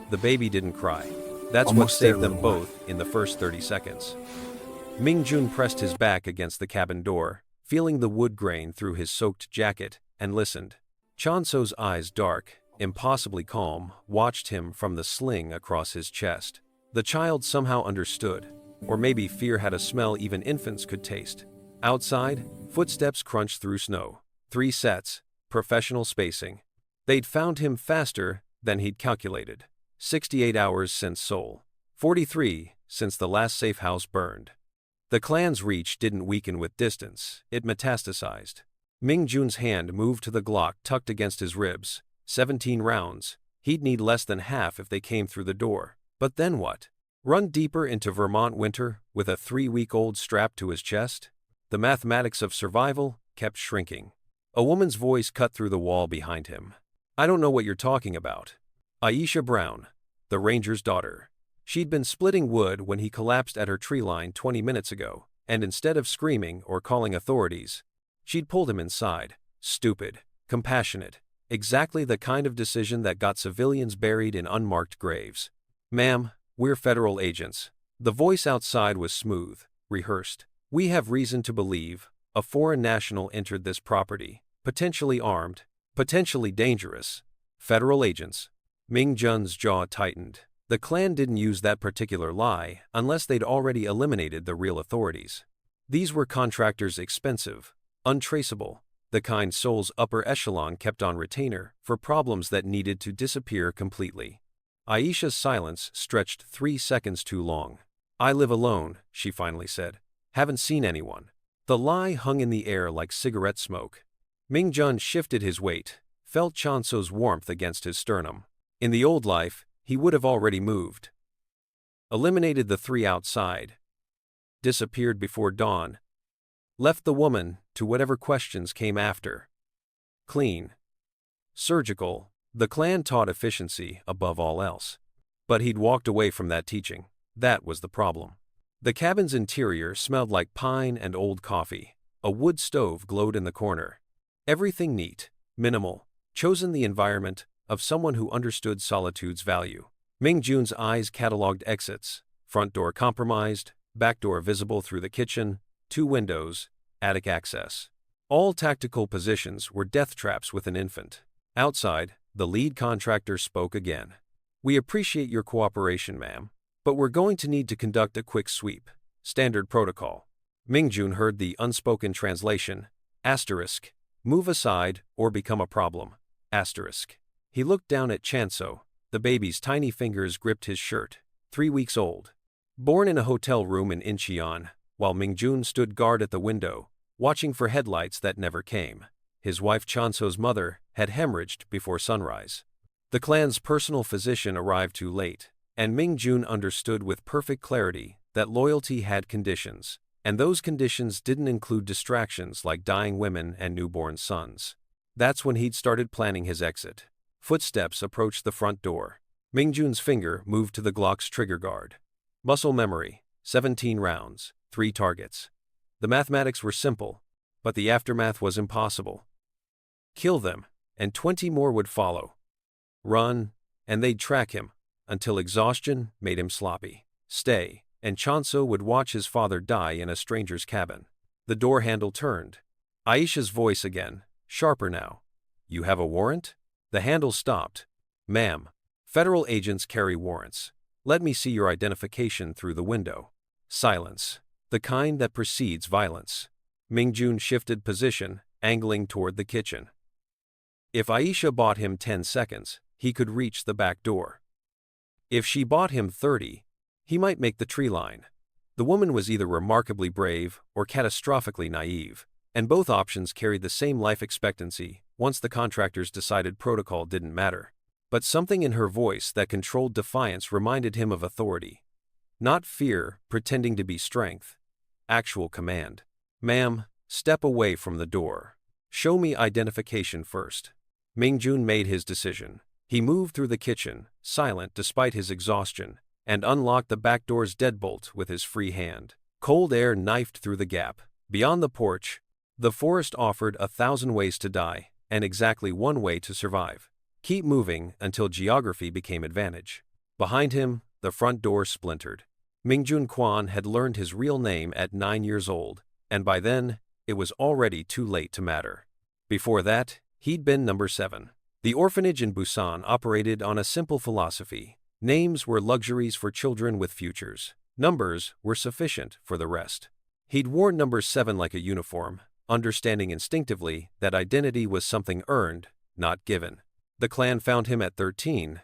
The baby didn't cry. That's what Almost there, saved them little one. both in the first 30 seconds. Mingjun pressed his back against the cabin door, feeling the wood grain through his soaked jacket, and listened. Chanso's eyes, dark, impossibly calm, watched him from the sling across his chest. The child somehow understood, or maybe fear had a smell even infants could taste. Outside, footsteps crunched through snow. 3 sets, professional spacing. They'd found him faster than he'd calculated. 68 hours since Seoul. 43 since the last safe house burned. The clan's reach didn't weaken with distance, it metastasized. Mingjun's hand moved to the Glock tucked against his ribs. 17 rounds. He'd need less than half if they came through the door. But then what? Run deeper into Vermont winter with a 3-week-old strapped to his chest? The mathematics of survival kept shrinking. A woman's voice cut through the wall behind him. "I don't know what you're talking about." Aisha Brown, the ranger's daughter. She'd been splitting wood when he collapsed at her tree line 20 minutes ago, and instead of screaming or calling authorities, she'd pulled him inside. Stupid, compassionate, exactly the kind of decision that got civilians buried in unmarked graves. "Ma'am, we're federal agents." The voice outside was smooth, rehearsed. "We have reason to believe a foreign national entered this property, potentially armed, potentially dangerous." Federal agents. Mingjun's jaw tightened. The clan didn't use that particular lie unless they'd already eliminated the real authorities. These were contractors, expensive, untraceable, the kind Seoul's upper echelon kept on retainer for problems that needed to disappear completely. Aisha's silence stretched 3 seconds too long. "I live alone," she finally said. "Haven't seen anyone." The lie hung in the air like cigarette smoke. Mingjun shifted his weight, felt Chanso's warmth against his sternum. In the old life, he would have already moved. Eliminated the 3 outside. Disappeared before dawn. Left the woman to whatever questions came after. Clean. Surgical. The clan taught efficiency above all else. But he'd walked away from that teaching. That was the problem. The cabin's interior smelled like pine and old coffee. A wood stove glowed in the corner. Everything neat, minimal, chosen the environment of someone who understood solitude's value. Mingjun's eyes cataloged exits: front door compromised, back door visible through the kitchen, 2 windows, attic access. All tactical positions were death traps with an infant. Outside, the lead contractor spoke again. "We appreciate your cooperation, ma'am, but we're going to need to conduct a quick sweep. Standard protocol." Mingjun heard the unspoken translation: asterisk, move aside or become a problem, asterisk. He looked down at Chanso. The baby's tiny fingers gripped his shirt. 3 weeks old. Born in a hotel room in Incheon, while Mingjun stood guard at the window, watching for headlights that never came. His wife Chanso's mother had hemorrhaged before sunrise. The clan's personal physician arrived too late, and Mingjun understood with perfect clarity that loyalty had conditions, and those conditions didn't include distractions like dying women and newborn sons. That's when he'd started planning his exit. Footsteps approached the front door. Mingjun's finger moved to the Glock's trigger guard. Muscle memory, 17 rounds, 3 targets. The mathematics were simple, but the aftermath was impossible. Kill them, and 20 more would follow. Run, and they'd track him, until exhaustion made him sloppy. Stay, and Chanso would watch his father die in a stranger's cabin. The door handle turned. Aisha's voice again, sharper now. "You have a warrant?" The handle stopped. "Ma'am, federal agents carry warrants. Let me see your identification through the window." Silence. The kind that precedes violence. Mingjun shifted position, angling toward the kitchen. If Aisha bought him 10 seconds, he could reach the back door. If she bought him 30, he might make the tree line. The woman was either remarkably brave or catastrophically naive, and both options carried the same life expectancy once the contractors decided protocol didn't matter. But something in her voice that controlled defiance reminded him of authority. Not fear pretending to be strength. Actual command. "Ma'am, step away from the door. Show me identification first." Mingjun made his decision. He moved through the kitchen, silent despite his exhaustion, and unlocked the back door's deadbolt with his free hand. Cold air knifed through the gap. Beyond the porch, the forest offered 1,000 ways to die, and exactly one way to survive. Keep moving until geography became advantage. Behind him, the front door splintered. Mingjun Quan had learned his real name at 9 years old, and by then, it was already too late to matter. Before that, he'd been number 7. The orphanage in Busan operated on a simple philosophy. Names were luxuries for children with futures. Numbers were sufficient for the rest. He'd worn number 7 like a uniform, understanding instinctively that identity was something earned, not given. The clan found him at 13.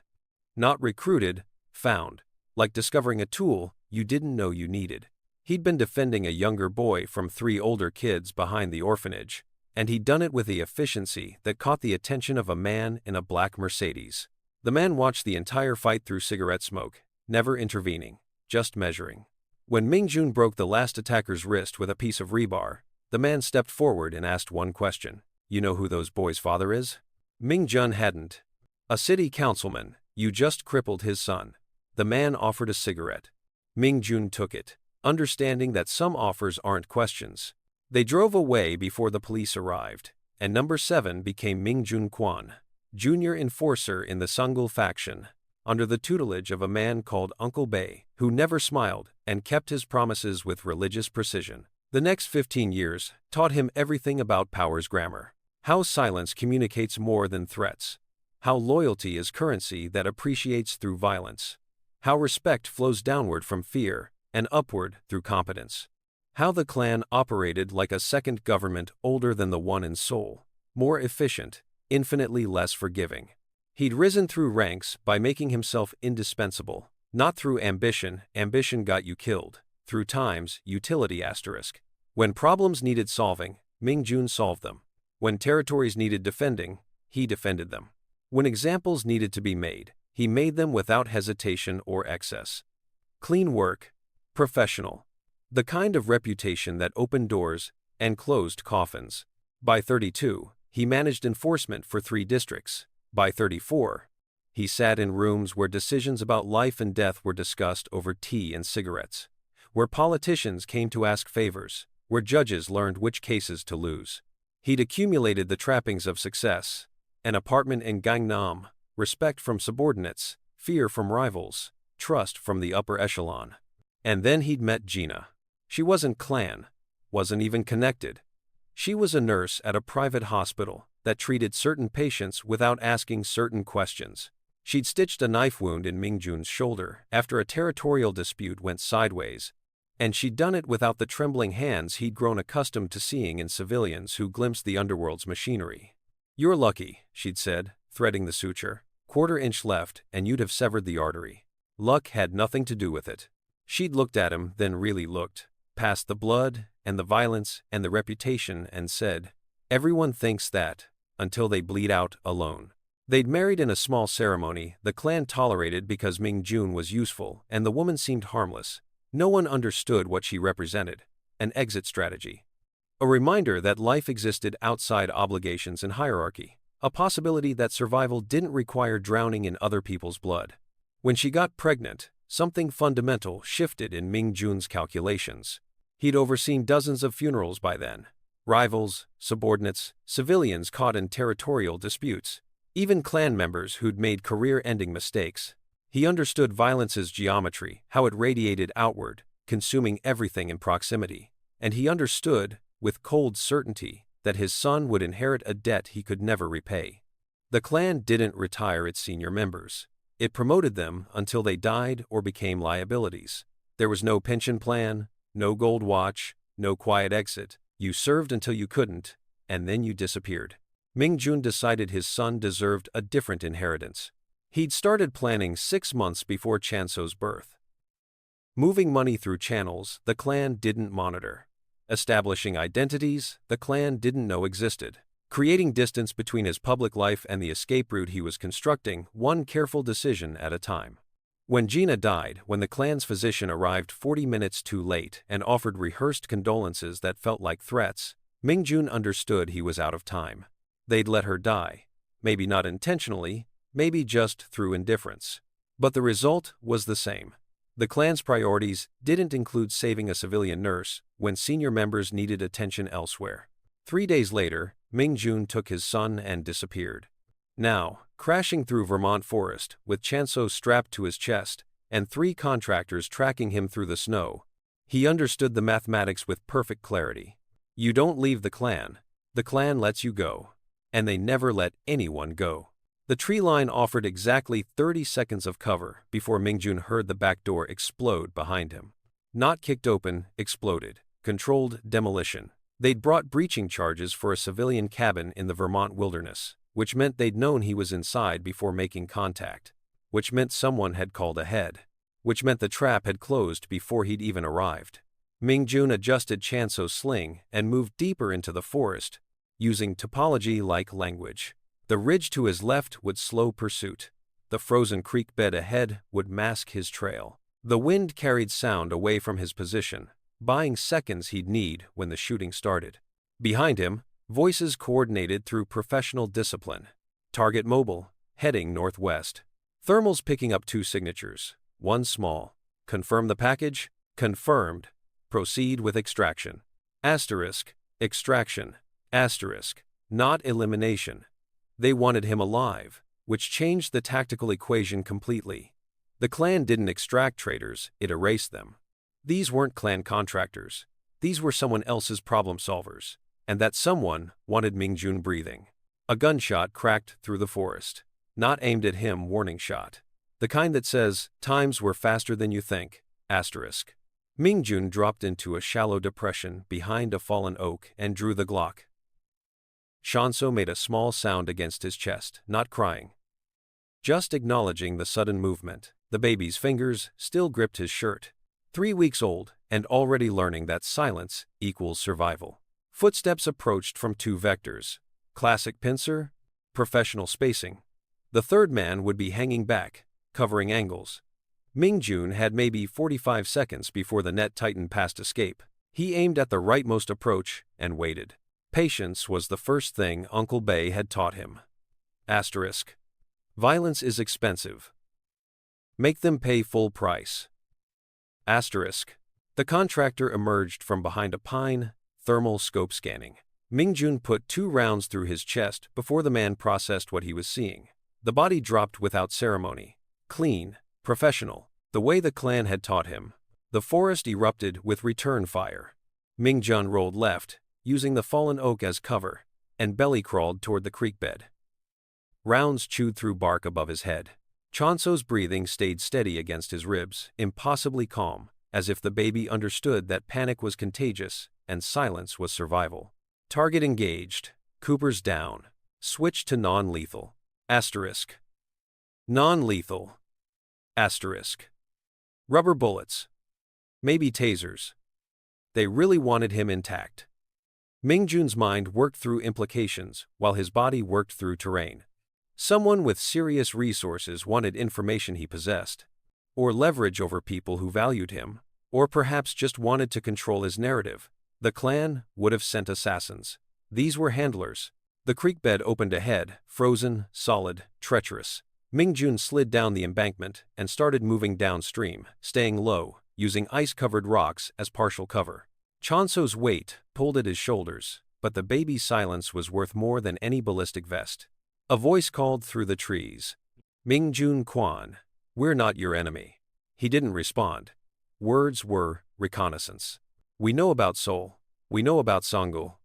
Not recruited, found. Like discovering a tool you didn't know you needed. He'd been defending a younger boy from 3 older kids behind the orphanage, and he'd done it with the efficiency that caught the attention of a man in a black Mercedes. The man watched the entire fight through cigarette smoke, never intervening, just measuring. When Mingjun broke the last attacker's wrist with a piece of rebar, the man stepped forward and asked one question. You know who those boys' father is? Mingjun hadn't. A city councilman. You just crippled his son. The man offered a cigarette. Mingjun took it, understanding that some offers aren't questions. They drove away before the police arrived, and number 7 became Mingjun Quan, junior enforcer in the Sungul faction, under the tutelage of a man called Uncle Bei, who never smiled and kept his promises with religious precision. The next 15 years taught him everything about power's grammar. How silence communicates more than threats. How loyalty is currency that appreciates through violence. How respect flows downward from fear and upward through competence. How the clan operated like a second government older than the one in Seoul, more efficient, infinitely less forgiving. He'd risen through ranks by making himself indispensable, not through ambition. Ambition got you killed. Through time's utility asterisk. When problems needed solving, Mingjun solved them. When territories needed defending, he defended them. When examples needed to be made, he made them without hesitation or excess. Clean work. Professional. The kind of reputation that opened doors and closed coffins. By 32, he managed enforcement for 3 districts. By 34, he sat in rooms where decisions about life and death were discussed over tea and cigarettes, where politicians came to ask favors, where judges learned which cases to lose. He'd accumulated the trappings of success: an apartment in Gangnam, respect from subordinates, fear from rivals, trust from the upper echelon. And then he'd met Gina. She wasn't clan, wasn't even connected. She was a nurse at a private hospital that treated certain patients without asking certain questions. She'd stitched a knife wound in Mingjun's shoulder after a territorial dispute went sideways, and she'd done it without the trembling hands he'd grown accustomed to seeing in civilians who glimpsed the underworld's machinery. "You're lucky," she'd said, threading the suture. "Quarter-inch left and you'd have severed the artery." Luck had nothing to do with it. She'd looked at him, then really looked, past the blood and the violence and the reputation, and said, "Everyone thinks that, until they bleed out alone." They'd married in a small ceremony the clan tolerated because Mingjun was useful and the woman seemed harmless. No one understood what she represented: an exit strategy. A reminder that life existed outside obligations and hierarchy. A possibility that survival didn't require drowning in other people's blood. When she got pregnant, something fundamental shifted in Mingjun's calculations. He'd overseen dozens of funerals by then. Rivals, subordinates, civilians caught in territorial disputes. Even clan members who'd made career-ending mistakes. He understood violence's geometry, how it radiated outward, consuming everything in proximity. And he understood, with cold certainty, that his son would inherit a debt he could never repay. The clan didn't retire its senior members. It promoted them until they died or became liabilities. There was no pension plan, no gold watch, no quiet exit. You served until you couldn't, and then you disappeared. Mingjun decided his son deserved a different inheritance. He'd started planning 6 months before Chanso's birth. Moving money through channels the clan didn't monitor. Establishing identities the clan didn't know existed. Creating distance between his public life and the escape route he was constructing, one careful decision at a time. When Gina died, when the clan's physician arrived 40 minutes too late and offered rehearsed condolences that felt like threats, Mingjun understood he was out of time. They'd let her die. Maybe not intentionally, maybe just through indifference. But the result was the same. The clan's priorities didn't include saving a civilian nurse when senior members needed attention elsewhere. 3 days later, Mingjun took his son and disappeared. Now, crashing through Vermont forest, with Chanso strapped to his chest, and 3 contractors tracking him through the snow, he understood the mathematics with perfect clarity. You don't leave the clan lets you go. And they never let anyone go. The tree line offered exactly 30 seconds of cover before Mingjun heard the back door explode behind him. Not kicked open, exploded. Controlled demolition. They'd brought breaching charges for a civilian cabin in the Vermont wilderness, which meant they'd known he was inside before making contact, which meant someone had called ahead, which meant the trap had closed before he'd even arrived. Mingjun adjusted Chanso's sling and moved deeper into the forest, using topology-like language. The ridge to his left would slow pursuit. The frozen creek bed ahead would mask his trail. The wind carried sound away from his position, buying seconds he'd need when the shooting started. Behind him, voices coordinated through professional discipline. Target mobile, heading northwest. Thermals picking up 2 signatures, 1 small. Confirm the package? Confirmed. Proceed with extraction. Asterisk, extraction. Asterisk, not elimination. They wanted him alive, which changed the tactical equation completely. The clan didn't extract traitors, it erased them. These weren't clan contractors. These were someone else's problem solvers. And that someone wanted Mingjun breathing. A gunshot cracked through the forest. Not aimed at him, warning shot. The kind that says, times were faster than you think. Asterisk. Mingjun dropped into a shallow depression behind a fallen oak and drew the Glock. Chanso made a small sound against his chest, not crying. Just acknowledging the sudden movement. The baby's fingers still gripped his shirt. 3 weeks old, and already learning that silence equals survival. Footsteps approached from 2 vectors. Classic pincer, professional spacing. The third man would be hanging back, covering angles. Mingjun had maybe 45 seconds before the net tightened past escape. He aimed at the rightmost approach and waited. Patience was the first thing Uncle Bay had taught him. Asterisk. Violence is expensive. Make them pay full price. Asterisk. The contractor emerged from behind a pine, thermal scope scanning. Mingjun put 2 rounds through his chest before the man processed what he was seeing. The body dropped without ceremony. Clean, professional, the way the clan had taught him. The forest erupted with return fire. Mingjun rolled left, using the fallen oak as cover, and belly crawled toward the creek bed. Rounds chewed through bark above his head. Chanso's breathing stayed steady against his ribs, impossibly calm, as if the baby understood that panic was contagious and silence was survival. Target engaged. Cooper's down. Switch to non-lethal. Asterisk. Non-lethal. Asterisk. Rubber bullets. Maybe tasers. They really wanted him intact. Mingjun's mind worked through implications while his body worked through terrain. Someone with serious resources wanted information he possessed, or leverage over people who valued him, or perhaps just wanted to control his narrative. The clan would have sent assassins. These were handlers. The creek bed opened ahead, frozen, solid, treacherous. Mingjun slid down the embankment and started moving downstream, staying low, using ice-covered rocks as partial cover. Chanso's weight pulled at his shoulders, but the baby's silence was worth more than any ballistic vest. A voice called through the trees. Mingjun Quan, we're not your enemy. He didn't respond. Words were reconnaissance. We know about Seoul. We know about Sangul.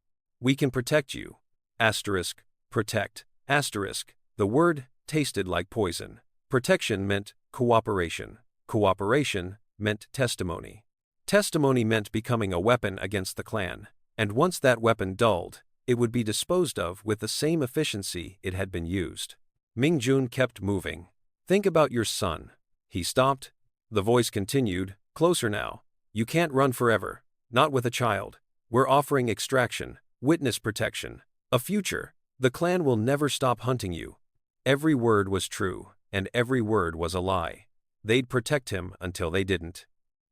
We can protect you. Asterisk, protect. Asterisk, the word tasted like poison. Protection meant cooperation. Cooperation meant testimony. Testimony meant becoming a weapon against the clan, and once that weapon dulled, it would be disposed of with the same efficiency it had been used. Mingjun kept moving. Think about your son. He stopped. The voice continued, closer now. You can't run forever. Not with a child. We're offering extraction, witness protection, a future. The clan will never stop hunting you. Every word was true, and every word was a lie. They'd protect him until they didn't.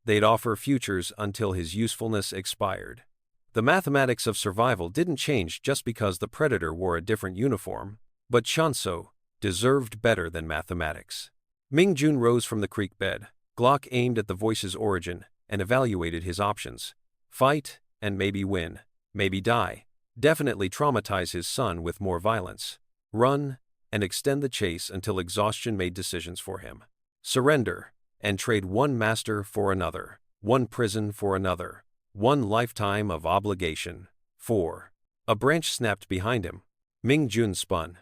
They'd offer futures until his usefulness expired. The mathematics of survival didn't change just because the predator wore a different uniform, but Chanso deserved better than mathematics. Mingjun rose from the creek bed, Glock aimed at the voice's origin, and evaluated his options. Fight, and maybe win. Maybe die. Definitely traumatize his son with more violence. Run, and extend the chase until exhaustion made decisions for him. Surrender, and trade one master for another, one prison for another, one lifetime of obligation. 4. A branch snapped behind him. Ming Jun spun,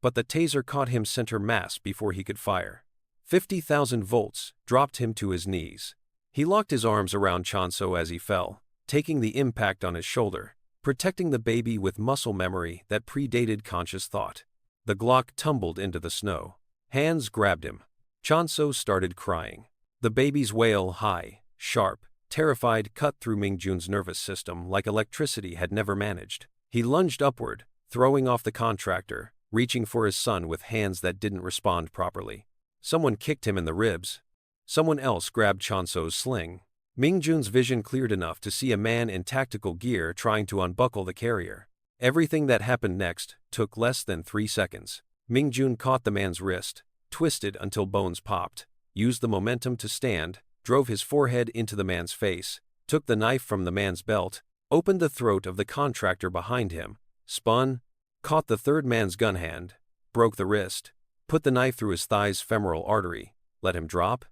but the taser caught him center mass before he could fire. 50,000 volts dropped him to his knees. He locked his arms around Chanso as he fell, taking the impact on his shoulder, protecting the baby with muscle memory that predated conscious thought. The Glock tumbled into the snow. Hands grabbed him. Chanso started crying. The baby's wail, high, sharp, terrified, cut through Ming Jun's nervous system like electricity had never managed. He lunged upward, throwing off the contractor, reaching for his son with hands that didn't respond properly. Someone kicked him in the ribs. Someone else grabbed Chanso's sling. Ming Jun's vision cleared enough to see a man in tactical gear trying to unbuckle the carrier. Everything that happened next took less than 3 seconds. Ming Jun caught the man's wrist, twisted until bones popped, used the momentum to stand, drove his forehead into the man's face, took the knife from the man's belt, opened the throat of the contractor behind him, spun, caught the third man's gun hand, broke the wrist, put the knife through his thigh's femoral artery, let him drop,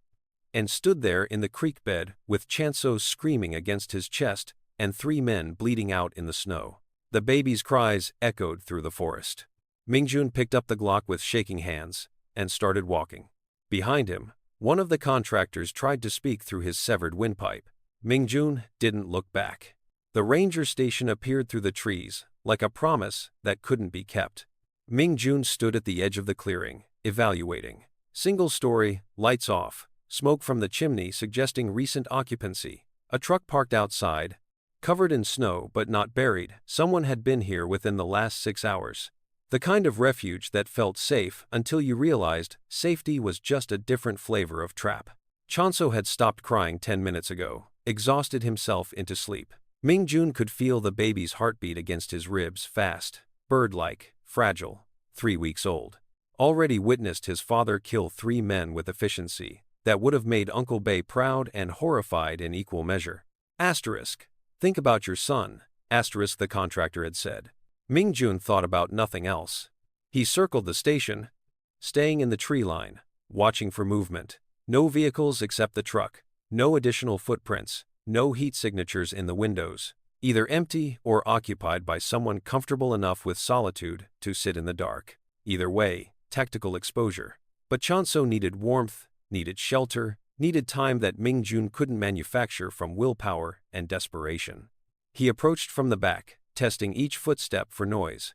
and stood there in the creek bed with Chanso screaming against his chest and 3 men bleeding out in the snow. The baby's cries echoed through the forest. Ming Jun picked up the Glock with shaking hands and started walking. Behind him, one of the contractors tried to speak through his severed windpipe. Ming Jun didn't look back. The ranger station appeared through the trees, like a promise that couldn't be kept. Ming Jun stood at the edge of the clearing, evaluating. Single story, lights off, smoke from the chimney suggesting recent occupancy. A truck parked outside, covered in snow but not buried. Someone had been here within the last 6 hours. The kind of refuge that felt safe until you realized safety was just a different flavor of trap. Chanso had stopped crying 10 minutes ago, exhausted himself into sleep. Ming Jun could feel the baby's heartbeat against his ribs, fast, bird-like, fragile, 3 weeks old. Already witnessed his father kill 3 men with efficiency that would have made Uncle Bay proud and horrified in equal measure. Asterisk. Think about your son, asterisk, the contractor had said. Ming Jun thought about nothing else. He circled the station, staying in the tree line, watching for movement. No vehicles except the truck, no additional footprints, no heat signatures in the windows, either empty or occupied by someone comfortable enough with solitude to sit in the dark. Either way, tactical exposure. But Chanso needed warmth, needed shelter, needed time that Ming Jun couldn't manufacture from willpower and desperation. He approached from the back, testing each footstep for noise.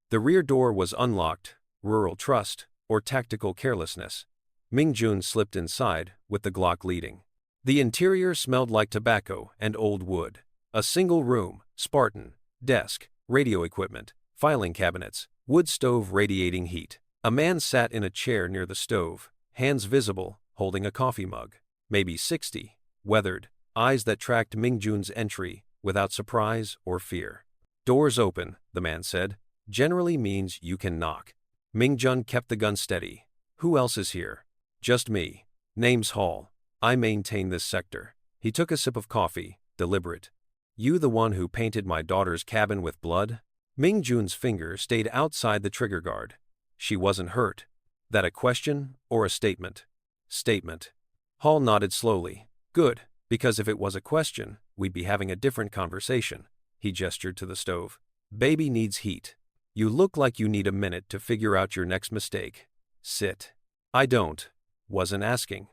The rear door was unlocked, rural trust, or tactical carelessness. Ming Jun slipped inside, with the Glock leading. The interior smelled like tobacco and old wood. A single room, Spartan, desk, radio equipment, filing cabinets, wood stove radiating heat. A man sat in a chair near the stove, hands visible, holding a coffee mug. Maybe 60, weathered, eyes that tracked Ming Jun's entry without surprise or fear. Doors open, the man said, generally means you can knock. Ming Jun kept the gun steady. Who else is here? Just me. Name's Hall. I maintain this sector. He took a sip of coffee, deliberate. You the one who painted my daughter's cabin with blood? Ming Jun's finger stayed outside the trigger guard. She wasn't hurt. That a question or a statement? Statement. Hall nodded slowly. Good, because if it was a question, we'd be having a different conversation. He gestured to the stove. Baby needs heat. You look like you need a minute to figure out your next mistake. Sit. I don't. Wasn't asking.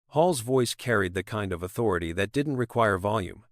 Hall's voice carried the kind of authority that didn't require volume.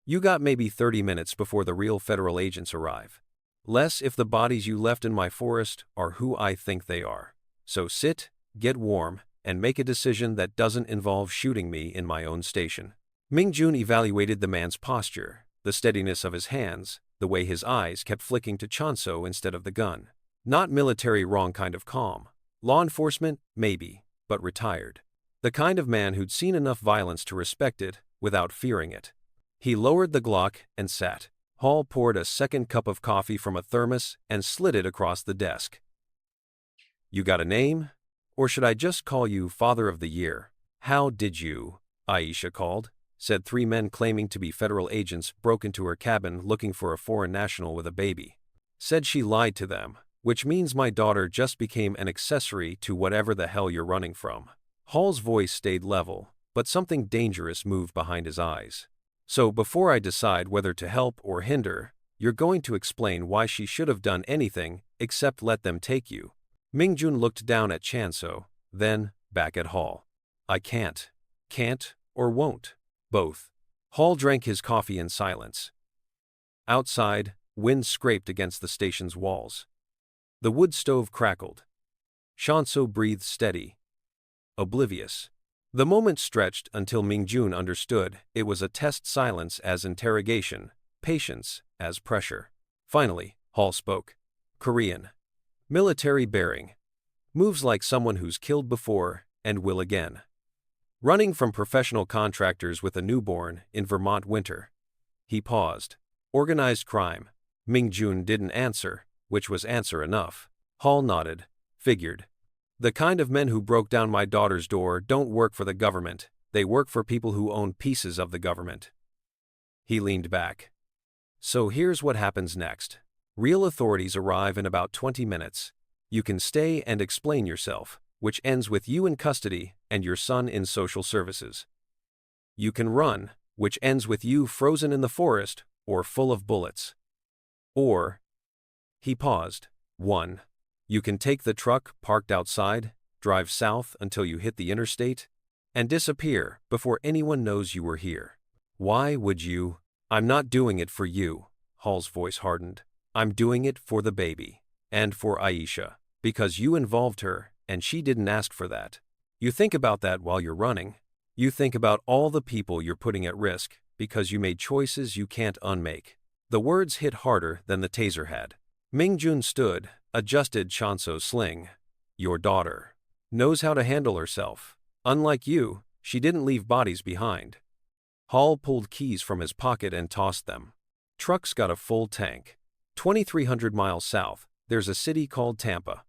You got maybe 30 minutes before the real federal agents arrive. Less if the bodies you left in my forest are who I think they are. So sit, get warm, and make a decision that doesn't involve shooting me in my own station. Ming Jun evaluated the man's posture, the steadiness of his hands, the way his eyes kept flicking to Chanso instead of the gun. Not military wrong kind of calm. Law enforcement, maybe, but retired. The kind of man who'd seen enough violence to respect it without fearing it. He lowered the Glock and sat. Hall poured a second cup of coffee from a thermos and slid it across the desk. You got a name? Or should I just call you Father of the Year? How did you? Aisha called, said 3 men claiming to be federal agents broke into her cabin looking for a foreign national with a baby. Said she lied to them, which means my daughter just became an accessory to whatever the hell you're running from. Hall's voice stayed level, but something dangerous moved behind his eyes. So before I decide whether to help or hinder, you're going to explain why she should have done anything except let them take you. Mingjun looked down at Chanso, then back at Hall. I can't, or won't. Both. Hall drank his coffee in silence. Outside, wind scraped against the station's walls. The wood stove crackled. Chanso breathed steady, oblivious. The moment stretched until Mingjun understood it was a test, silence as interrogation, patience as pressure. Finally, Hall spoke. Korean. Military bearing. Moves like someone who's killed before and will again. Running from professional contractors with a newborn in Vermont winter. He paused. Organized crime. Mingjun didn't answer, which was answer enough. Hall nodded. Figured. The kind of men who broke down my daughter's door don't work for the government, they work for people who own pieces of the government. He leaned back. So here's what happens next. Real authorities arrive in about 20 minutes. You can stay and explain yourself, which ends with you in custody and your son in social services. You can run, which ends with you frozen in the forest or full of bullets. Or, he paused. 1. You can take the truck parked outside, drive south until you hit the interstate, and disappear before anyone knows you were here. Why would you? I'm not doing it for you, Hall's voice hardened. I'm doing it for the baby. And for Aisha. Because you involved her, and she didn't ask for that. You think about that while you're running. You think about all the people you're putting at risk, because you made choices you can't unmake. The words hit harder than the taser had. Mingjun stood, adjusted Chanso's sling. Your daughter knows how to handle herself. Unlike you, she didn't leave bodies behind. Hall pulled keys from his pocket and tossed them. Truck's got a full tank. 2,300 miles south, there's a city called Tampa.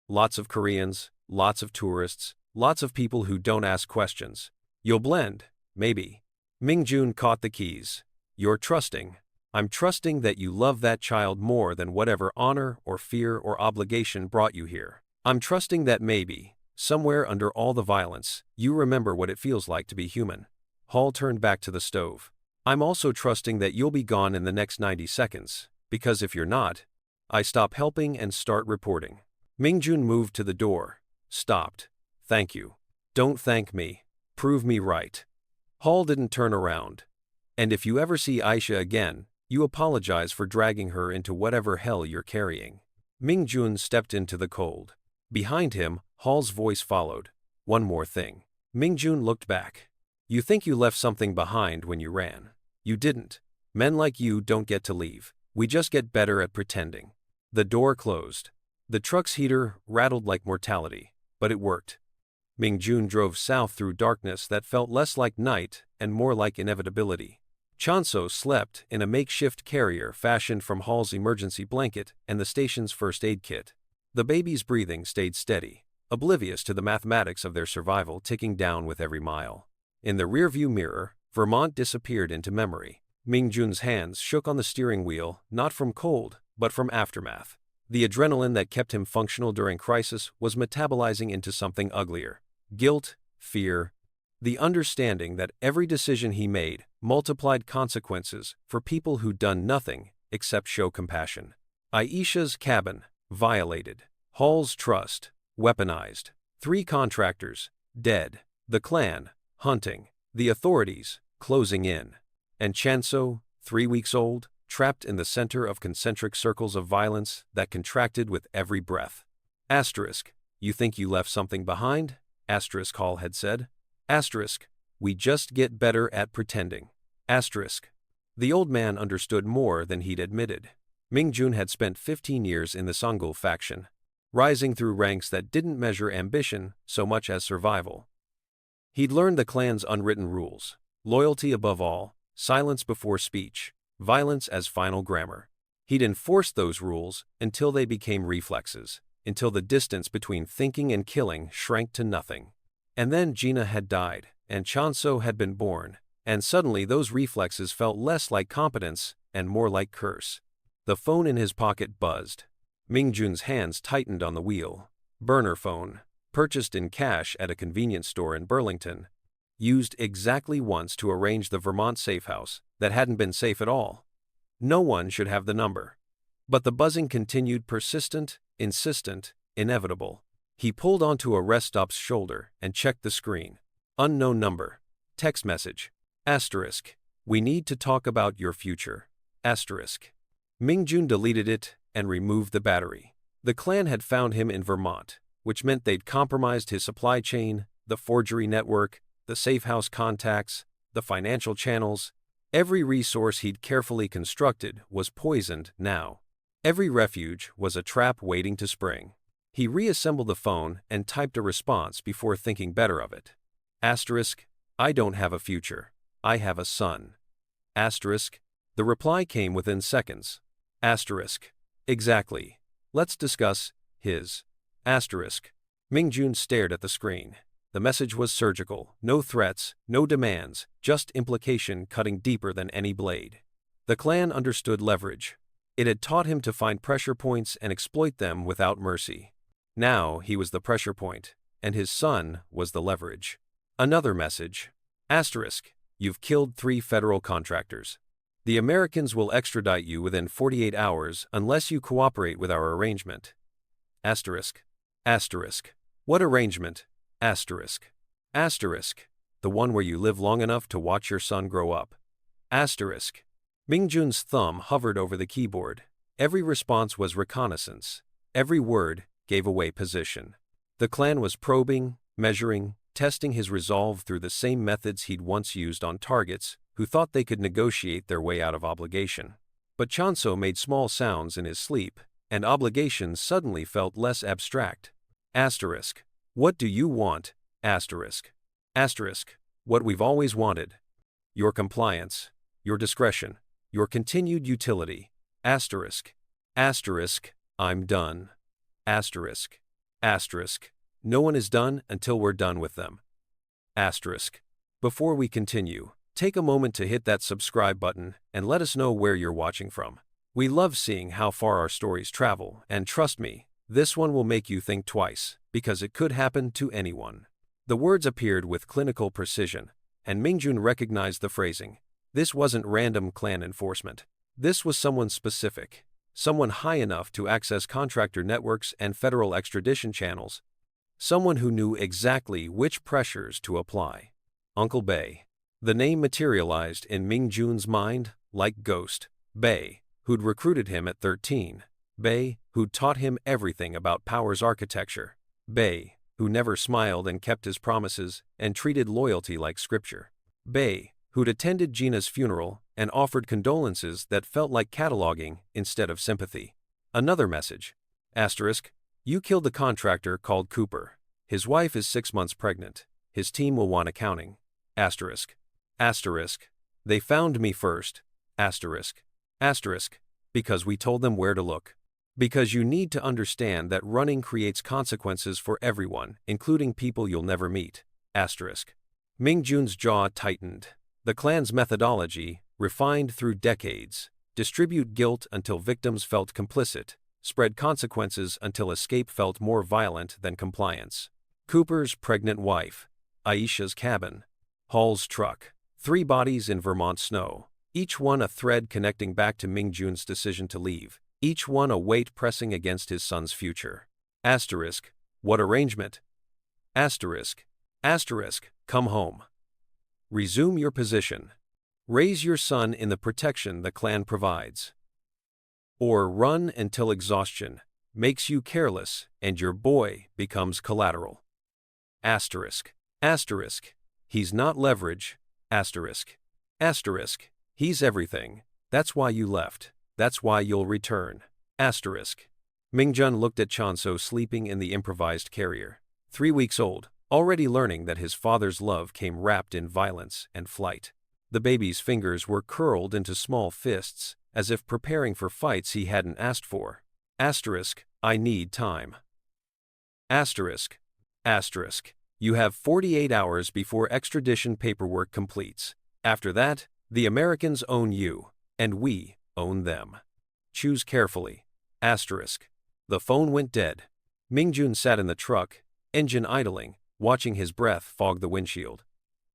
Lots of Koreans, lots of tourists, lots of people who don't ask questions. You'll blend, maybe. Mingjun caught the keys. You're trusting. I'm trusting that you love that child more than whatever honor or fear or obligation brought you here. I'm trusting that maybe, somewhere under all the violence, you remember what it feels like to be human. Hall turned back to the stove. I'm also trusting that you'll be gone in the next 90 seconds, because if you're not, I stop helping and start reporting. Mingjun moved to the door, stopped. Thank you. Don't thank me. Prove me right. Hall didn't turn around. And if you ever see Aisha again, you apologize for dragging her into whatever hell you're carrying. Mingjun stepped into the cold. Behind him, Hall's voice followed. One more thing. Mingjun looked back. You think you left something behind when you ran. You didn't. Men like you don't get to leave. We just get better at pretending. The door closed. The truck's heater rattled like mortality, but it worked. Mingjun drove south through darkness that felt less like night and more like inevitability. Chanso slept in a makeshift carrier fashioned from Hall's emergency blanket and the station's first aid kit. The baby's breathing stayed steady, oblivious to the mathematics of their survival ticking down with every mile. In the rearview mirror, Vermont disappeared into memory. Mingjun's hands shook on the steering wheel, not from cold, but from aftermath. The adrenaline that kept him functional during crisis was metabolizing into something uglier. Guilt, fear, the understanding that every decision he made multiplied consequences for people who'd done nothing except show compassion. Aisha's cabin, violated. Hall's trust, weaponized. 3 contractors, dead. The clan, hunting. The authorities, closing in. And Chanso, 3 weeks old, trapped in the center of concentric circles of violence that contracted with every breath. Asterisk, you think you left something behind? Asterisk, Hall had said. Asterisk, we just get better at pretending. Asterisk. The old man understood more than he'd admitted. Mingjun had spent 15 years in the Songgul faction, rising through ranks that didn't measure ambition so much as survival. He'd learned the clan's unwritten rules: loyalty above all, silence before speech, violence as final grammar. He'd enforced those rules until they became reflexes, until the distance between thinking and killing shrank to nothing. And then Gina had died, and Chanso had been born, and suddenly those reflexes felt less like competence and more like curse. The phone in his pocket buzzed. Mingjun's hands tightened on the wheel. Burner phone, purchased in cash at a convenience store in Burlington. Used exactly once to arrange the Vermont safe house that hadn't been safe at all. No one should have the number. But the buzzing continued, persistent, insistent, inevitable. He pulled onto a rest stop's shoulder and checked the screen. Unknown number. Text message. Asterisk. We need to talk about your future. Asterisk. Mingjun deleted it and removed the battery. The clan had found him in Vermont, which meant they'd compromised his supply chain, the forgery network, the safe house contacts, the financial channels. Every resource he'd carefully constructed was poisoned now. Every refuge was a trap waiting to spring. He reassembled the phone and typed a response before thinking better of it. Asterisk. I don't have a future. I have a son. Asterisk. The reply came within seconds. Asterisk. Exactly. Let's discuss his. Asterisk. Mingjun stared at the screen. The message was surgical. No threats, no demands, just implication cutting deeper than any blade. The clan understood leverage. It had taught him to find pressure points and exploit them without mercy. Now he was the pressure point, and his son was the leverage. Another message. Asterisk. You've killed 3 federal contractors. The Americans will extradite you within 48 hours unless you cooperate with our arrangement. Asterisk. Asterisk. What arrangement? Asterisk. Asterisk. The one where you live long enough to watch your son grow up. Asterisk. Mingjun's thumb hovered over the keyboard. Every response was reconnaissance. Every word gave away position. The clan was probing, measuring, testing his resolve through the same methods he'd once used on targets who thought they could negotiate their way out of obligation. But Chanso made small sounds in his sleep, and obligation suddenly felt less abstract. Asterisk. What do you want? Asterisk. Asterisk. What we've always wanted. Your compliance. Your discretion. Your continued utility. Asterisk. Asterisk. I'm done. Asterisk. Asterisk. No one is done until we're done with them. Asterisk. Before we continue, take a moment to hit that subscribe button and let us know where you're watching from. We love seeing how far our stories travel, and trust me, this one will make you think twice, because it could happen to anyone. The words appeared with clinical precision, and Mingjun recognized the phrasing. This wasn't random clan enforcement. This was someone specific, someone high enough to access contractor networks and federal extradition channels, someone who knew exactly which pressures to apply. Uncle Bay. The name materialized in Mingjun's mind like ghost. Bay, who'd recruited him at 13. Bay, who'd taught him everything about power's architecture. Bay, who never smiled and kept his promises and treated loyalty like scripture. Bay, who'd attended Gina's funeral and offered condolences that felt like cataloging instead of sympathy. Another message. Asterisk. You killed the contractor called Cooper. His wife is 6 months pregnant. His team will want accounting. Asterisk. Asterisk. They found me first. Asterisk. Asterisk. Because we told them where to look. Because you need to understand that running creates consequences for everyone, including people you'll never meet. Asterisk. Mingjun's jaw tightened. The clan's methodology, refined through decades, distribute guilt until victims felt complicit, spread consequences until escape felt more violent than compliance. Cooper's pregnant wife. Aisha's cabin. Hall's truck. 3 bodies in Vermont snow. Each one a thread connecting back to Mingjun's decision to leave. Each one a weight pressing against his son's future. Asterisk. What arrangement? Asterisk. Asterisk. Come home. Resume your position. Raise your son in the protection the clan provides. Or run until exhaustion makes you careless and your boy becomes collateral. Asterisk. Asterisk. He's not leverage. Asterisk. Asterisk. He's everything. That's why you left. That's why you'll return. Asterisk. Mingjun looked at Chanso sleeping in the improvised carrier. 3 weeks old, already learning that his father's love came wrapped in violence and flight. The baby's fingers were curled into small fists, as if preparing for fights he hadn't asked for. Asterisk. I need time. Asterisk. Asterisk. You have 48 hours before extradition paperwork completes. After that, the Americans own you, and we own them. Choose carefully. Asterisk. The phone went dead. Mingjun sat in the truck, engine idling, watching his breath fog the windshield.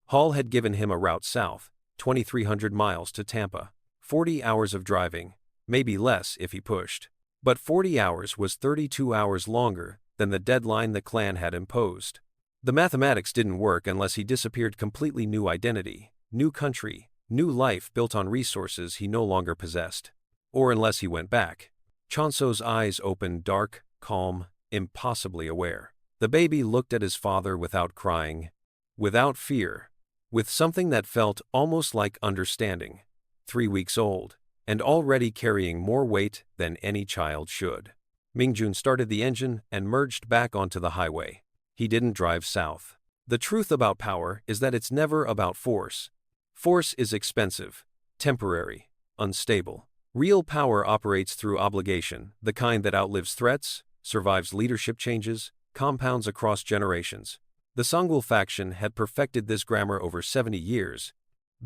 Hall had given him a route south, 2,300 miles to Tampa. 40 hours of driving, maybe less if he pushed. But 40 hours was 32 hours longer than the deadline the clan had imposed. The mathematics didn't work unless he disappeared completely. New identity, new country, new life built on resources he no longer possessed. Or unless he went back. Chonso's eyes opened dark, calm, impossibly aware. The baby looked at his father without crying, without fear, with something that felt almost like understanding. 3 weeks old, and already carrying more weight than any child should. Mingjun started the engine and merged back onto the highway. He didn't drive south. The truth about power is that it's never about force. Force is expensive, temporary, unstable. Real power operates through obligation, the kind that outlives threats, survives leadership changes, compounds across generations. The Sangul faction had perfected this grammar over 70 years,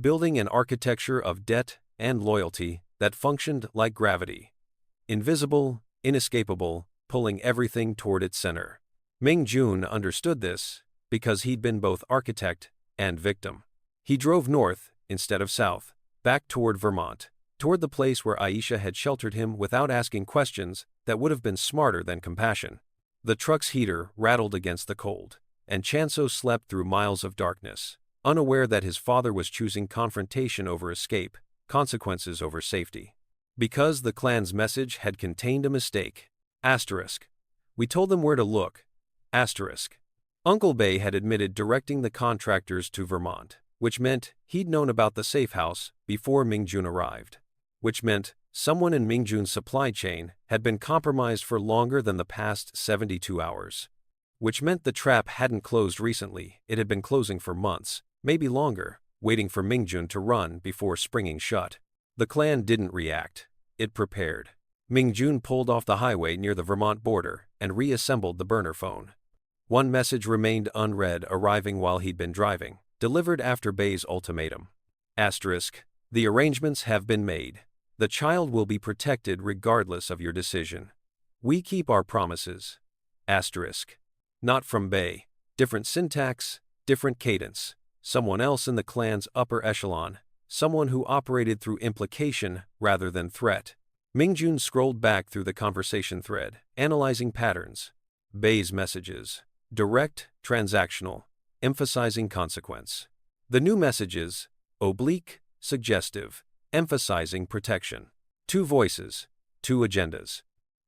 building an architecture of debt and loyalty that functioned like gravity. Invisible, inescapable, pulling everything toward its center. Mingjun understood this because he'd been both architect and victim. He drove north instead of south, back toward Vermont, toward the place where Aisha had sheltered him without asking questions that would have been smarter than compassion. The truck's heater rattled against the cold, and Chonso slept through miles of darkness, unaware that his father was choosing confrontation over escape, consequences over safety. Because the clan's message had contained a mistake. Asterisk. We told them where to look. Asterisk. Uncle Bay had admitted directing the contractors to Vermont, which meant he'd known about the safe house before Mingjun arrived. Which meant someone in Mingjun's supply chain had been compromised for longer than the past 72 hours. Which meant the trap hadn't closed recently, it had been closing for months, maybe longer, waiting for Mingjun to run before springing shut. The clan didn't react. It prepared. Mingjun pulled off the highway near the Vermont border and reassembled the burner phone. One message remained unread, arriving while he'd been driving, delivered after Bay's ultimatum. Asterisk. The arrangements have been made. The child will be protected regardless of your decision. We keep our promises. Asterisk. Not from Bay. Different syntax, different cadence. Someone else in the clan's upper echelon. Someone who operated through implication rather than threat. Mingjun scrolled back through the conversation thread, analyzing patterns. Bay's messages. Direct, transactional, emphasizing consequence. The new messages. Oblique, suggestive, emphasizing protection. 2 voices, 2 agendas.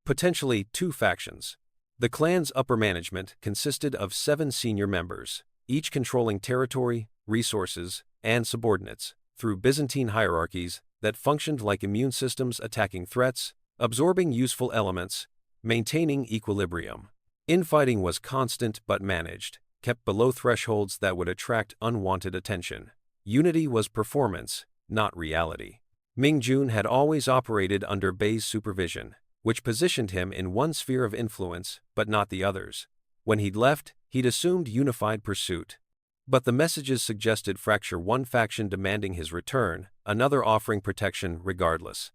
Potentially 2 factions. The clan's upper management consisted of 7 senior members, each controlling territory, resources, and subordinates, through Byzantine hierarchies that functioned like immune systems attacking threats, absorbing useful elements, maintaining equilibrium. Infighting was constant but managed, kept below thresholds that would attract unwanted attention. Unity was performance, not reality. Mingjun had always operated under Bay's supervision, which positioned him in one sphere of influence but not the others. When he'd left, he'd assumed unified pursuit. But the messages suggested fracture, one faction demanding his return, another offering protection regardless.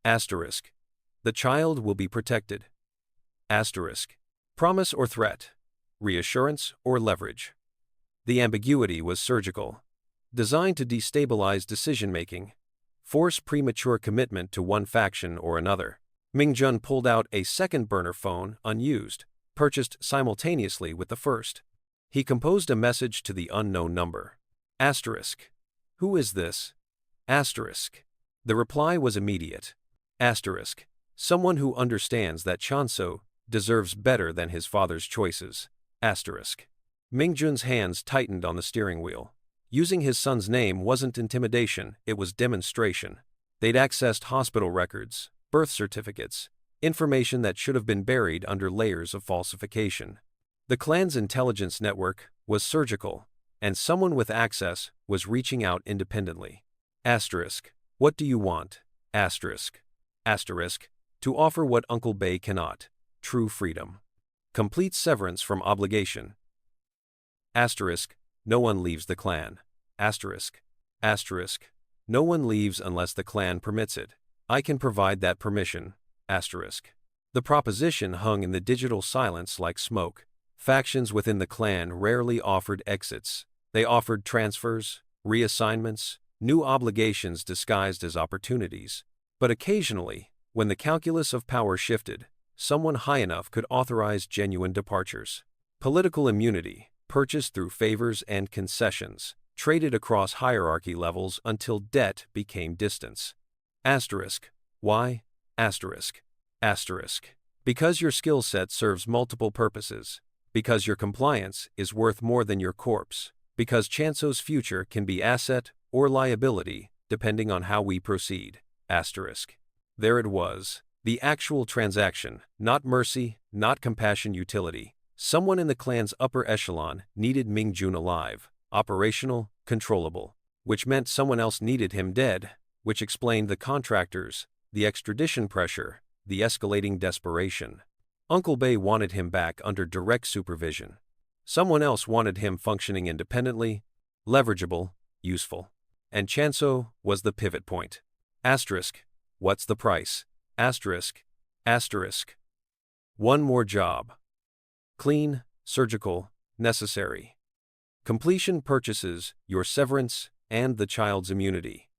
Asterisk. The child will be protected. Asterisk. Promise or threat. Reassurance or leverage. The ambiguity was surgical. Designed to destabilize decision-making. Force premature commitment to one faction or another. Mingjun pulled out a second burner phone, unused, purchased simultaneously with the first. He composed a message to the unknown number. Asterisk. Who is this? Asterisk. The reply was immediate. Asterisk. Someone who understands that Chonso deserves better than his father's choices. Asterisk. Mingjun's hands tightened on the steering wheel. Using his son's name wasn't intimidation, it was demonstration. They'd accessed hospital records, birth certificates, information that should have been buried under layers of falsification. The clan's intelligence network was surgical, and someone with access was reaching out independently. Asterisk. What do you want? Asterisk. Asterisk. To offer what Uncle Bay cannot. True freedom. Complete severance from obligation. Asterisk. No one leaves the clan. Asterisk. Asterisk. No one leaves unless the clan permits it. I can provide that permission. Asterisk. The proposition hung in the digital silence like smoke. Factions within the clan rarely offered exits. They offered transfers, reassignments, new obligations disguised as opportunities. But occasionally, when the calculus of power shifted, someone high enough could authorize genuine departures. Political immunity, purchased through favors and concessions, traded across hierarchy levels until debt became distance. Asterisk. Why? Asterisk. Asterisk. Because your skill set serves multiple purposes. Because your compliance is worth more than your corpse. Because Chanso's future can be asset or liability, depending on how we proceed. Asterisk. There it was. The actual transaction, not mercy, not compassion utility. Someone in the clan's upper echelon needed Mingjun alive, operational, controllable, which meant someone else needed him dead, which explained the contractors, the extradition pressure, the escalating desperation. Uncle Bay wanted him back under direct supervision. Someone else wanted him functioning independently, leverageable, useful. And Chanso was the pivot point. Asterisk. What's the price? Asterisk. Asterisk. One more job. Clean, surgical, necessary. Completion purchases your severance and the child's immunity.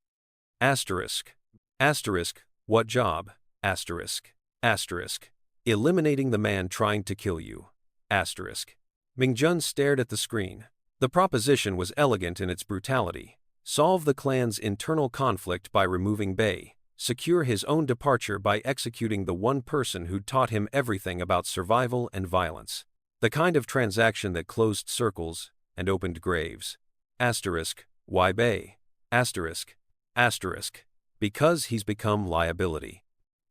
Asterisk. Asterisk. What job? Asterisk. Asterisk. Eliminating the man trying to kill you. Asterisk. Mingjun stared at the screen. The proposition was elegant in its brutality. Solve the clan's internal conflict by removing Bay. Secure his own departure by executing the one person who'd taught him everything about survival and violence. The kind of transaction that closed circles and opened graves. Asterisk. Why Bay? Asterisk. Asterisk. Because he's become liability.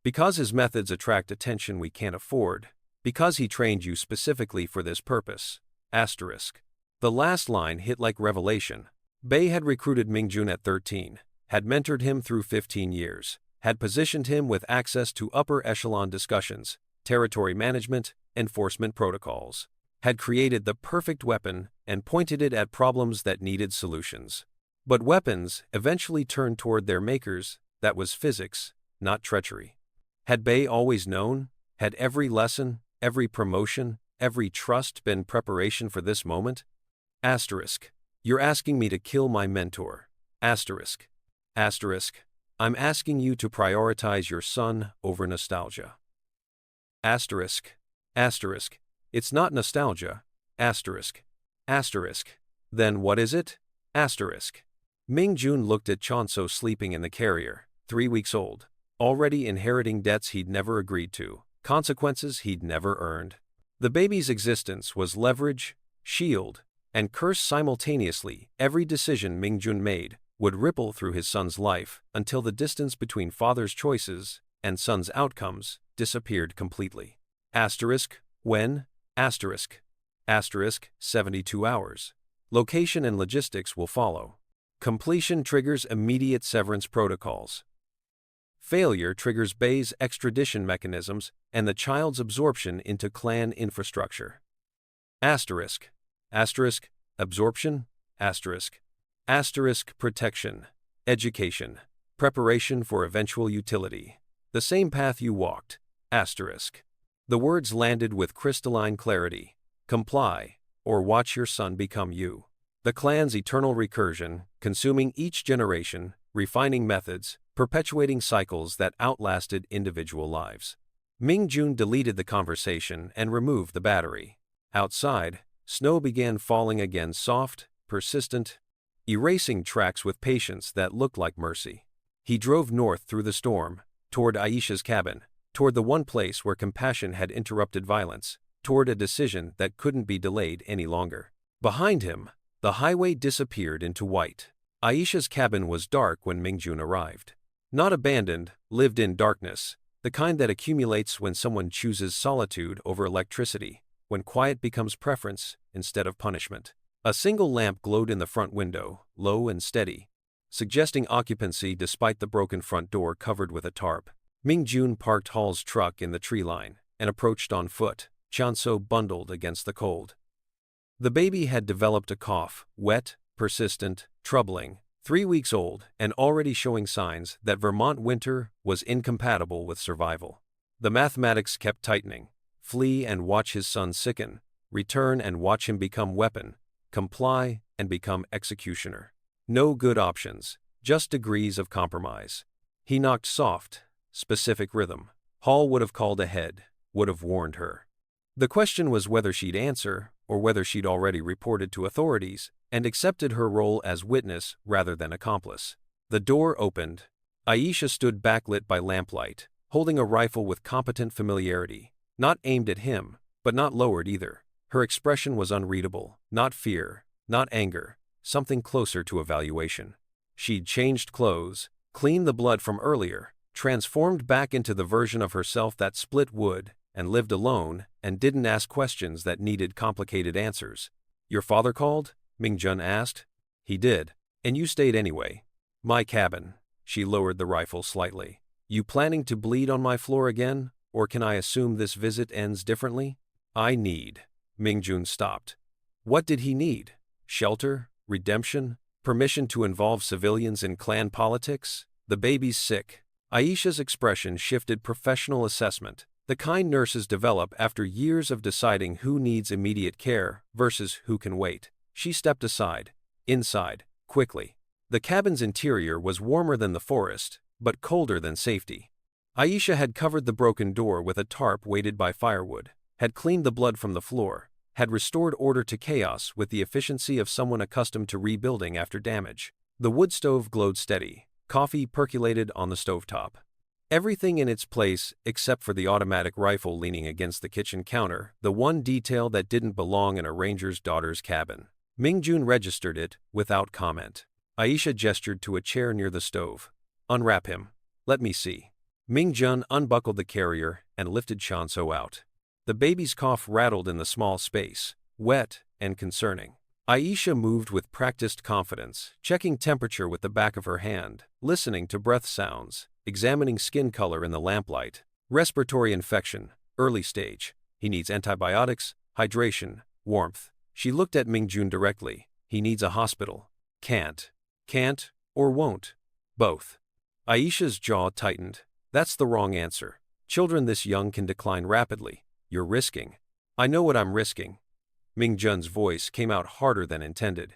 Because his methods attract attention we can't afford. Because he trained you specifically for this purpose. Asterisk. The last line hit like revelation. Bay had recruited Mingjun at 13. Had mentored him through 15 years, had positioned him with access to upper echelon discussions, territory management, enforcement protocols, had created the perfect weapon and pointed it at problems that needed solutions. But weapons eventually turned toward their makers. That was physics, not treachery. Had Bay always known? Had every lesson, every promotion, every trust been preparation for this moment? Asterisk. You're asking me to kill my mentor. Asterisk. Asterisk. I'm asking you to prioritize your son over nostalgia. Asterisk. Asterisk. It's not nostalgia. Asterisk. Asterisk. Then what is it? Asterisk. Mingjun looked at Chanso sleeping in the carrier, 3 weeks old, already inheriting debts he'd never agreed to, consequences he'd never earned. The baby's existence was leverage, shield, and curse simultaneously. Every decision Mingjun made would ripple through his son's life until the distance between father's choices and son's outcomes disappeared completely. Asterisk. When? Asterisk. Asterisk. 72 hours. Location and logistics will follow. Completion triggers immediate severance protocols. Failure triggers Bay's extradition mechanisms and the child's absorption into clan infrastructure. Asterisk. Asterisk. Absorption. Asterisk. Asterisk. Protection. Education. Preparation for eventual utility. The same path you walked. Asterisk. The words landed with crystalline clarity. Comply, or watch your son become you. The clan's eternal recursion, consuming each generation, refining methods, perpetuating cycles that outlasted individual lives. Mingjun deleted the conversation and removed the battery. Outside, snow began falling again, soft, persistent, erasing tracks with patience that looked like mercy. He drove north through the storm, toward Aisha's cabin, toward the one place where compassion had interrupted violence, toward a decision that couldn't be delayed any longer. Behind him, the highway disappeared into white. Aisha's cabin was dark when Mingjun arrived. Not abandoned, lived in darkness, the kind that accumulates when someone chooses solitude over electricity, when quiet becomes preference instead of punishment. A single lamp glowed in the front window, low and steady, suggesting occupancy despite the broken front door covered with a tarp. Mingjun parked Hall's truck in the tree line and approached on foot, Chanso bundled against the cold. The baby had developed a cough, wet, persistent, troubling, 3 weeks old and already showing signs that Vermont winter was incompatible with survival. The mathematics kept tightening. Flee and watch his son sicken. Return and watch him become weapon. Comply and become executioner. No good options, just degrees of compromise. He knocked soft, specific rhythm. Hall would have called ahead, would have warned her. The question was whether she'd answer, or whether she'd already reported to authorities and accepted her role as witness rather than accomplice. The door opened. Aisha stood backlit by lamplight, holding a rifle with competent familiarity, not aimed at him, but not lowered either. Her expression was unreadable, not fear, not anger, something closer to evaluation. She'd changed clothes, cleaned the blood from earlier, transformed back into the version of herself that split wood, and lived alone, and didn't ask questions that needed complicated answers. "Your father called?" Mingjun asked. "He did. And you stayed anyway." "My cabin." She lowered the rifle slightly. "You planning to bleed on my floor again, or can I assume this visit ends differently?" "I need." Mingjun stopped. What did he need? Shelter? Redemption? Permission to involve civilians in clan politics? The baby's sick. Aisha's expression shifted. Professional assessment, the kind nurses develop after years of deciding who needs immediate care versus who can wait. She stepped aside. Inside, quickly. The cabin's interior was warmer than the forest, but colder than safety. Aisha had covered the broken door with a tarp weighted by firewood, had cleaned the blood from the floor, had restored order to chaos with the efficiency of someone accustomed to rebuilding after damage. The wood stove glowed steady. Coffee percolated on the stovetop. Everything in its place except for the automatic rifle leaning against the kitchen counter, the one detail that didn't belong in a ranger's daughter's cabin. Mingjun registered it without comment. Aisha gestured to a chair near the stove. "Unwrap him. Let me see." Mingjun unbuckled the carrier and lifted Chanso out. The baby's cough rattled in the small space, wet and concerning. Aisha moved with practiced confidence, checking temperature with the back of her hand, listening to breath sounds, examining skin color in the lamplight. Respiratory infection, early stage. He needs antibiotics, hydration, warmth. She looked at Mingjun directly. He needs a hospital. Can't, or won't. Both. Aisha's jaw tightened. That's the wrong answer. Children this young can decline rapidly. You're risking. I know what I'm risking. Mingjun's voice came out harder than intended.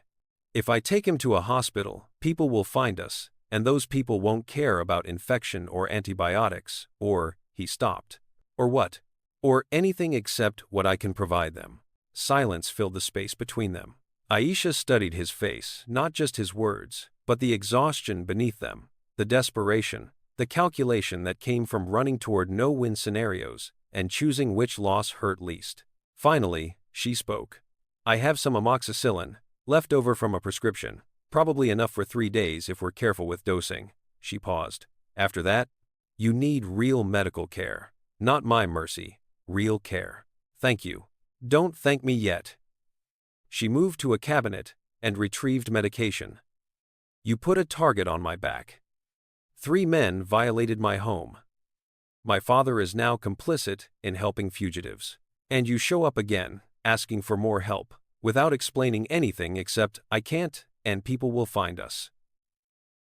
If I take him to a hospital, people will find us, and those people won't care about infection or antibiotics, or, he stopped. Or what? Or anything except what I can provide them. Silence filled the space between them. Aisha studied his face, not just his words, but the exhaustion beneath them, the desperation, the calculation that came from running toward no-win scenarios and choosing which loss hurt least. Finally, she spoke. "I have some amoxicillin, left over from a prescription, probably enough for 3 days if we're careful with dosing." She paused. "After that, you need real medical care. Not my mercy, real care. Thank you." "Don't thank me yet." She moved to a cabinet and retrieved medication. "You put a target on my back. 3 men violated my home. My father is now complicit in helping fugitives. And you show up again, asking for more help, without explaining anything except, 'I can't, and people will find us.'"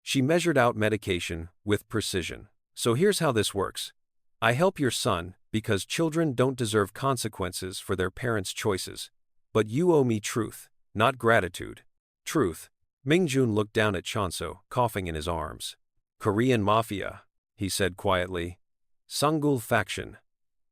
She measured out medication with precision. "So here's how this works. I help your son because children don't deserve consequences for their parents' choices. But you owe me truth, not gratitude." "Truth." Mingjun looked down at Chanso, coughing in his arms. "Korean Mafia," he said quietly. "Sangul faction.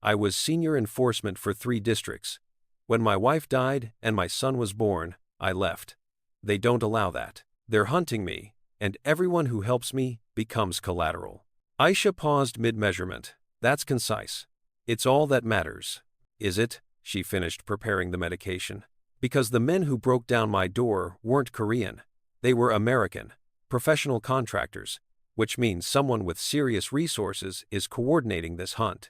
I was senior enforcement for 3 districts. When my wife died and my son was born, I left. They don't allow that. They're hunting me, and everyone who helps me becomes collateral." Aisha paused mid-measurement. "That's concise. It's all that matters." "Is it?" She finished preparing the medication. "Because the men who broke down my door weren't Korean. They were American, professional contractors, which means someone with serious resources is coordinating this hunt.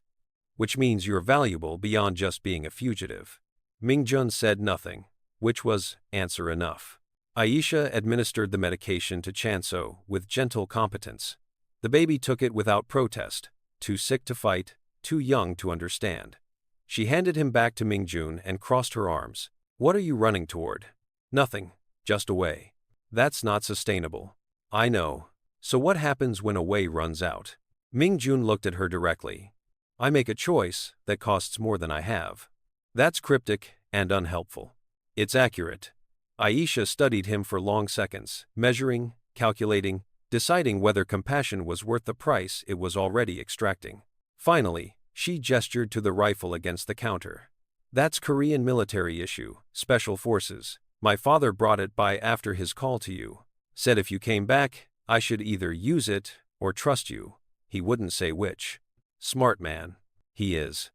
Which means you're valuable beyond just being a fugitive." Mingjun said nothing, which was answer enough. Aisha administered the medication to Chanso with gentle competence. The baby took it without protest, too sick to fight, too young to understand. She handed him back to Mingjun and crossed her arms. "What are you running toward?" "Nothing, just away." "That's not sustainable." "I know. So what happens when away runs out?" Mingjun looked at her directly. I make a choice that costs more than I have. That's cryptic and unhelpful. It's accurate. Aisha studied him for long seconds, measuring, calculating, deciding whether compassion was worth the price it was already extracting. Finally, she gestured to the rifle against the counter. That's Korean military issue, special forces. My father brought it by after his call to you. Said if you came back, I should either use it or trust you. He wouldn't say which. Smart man. He is.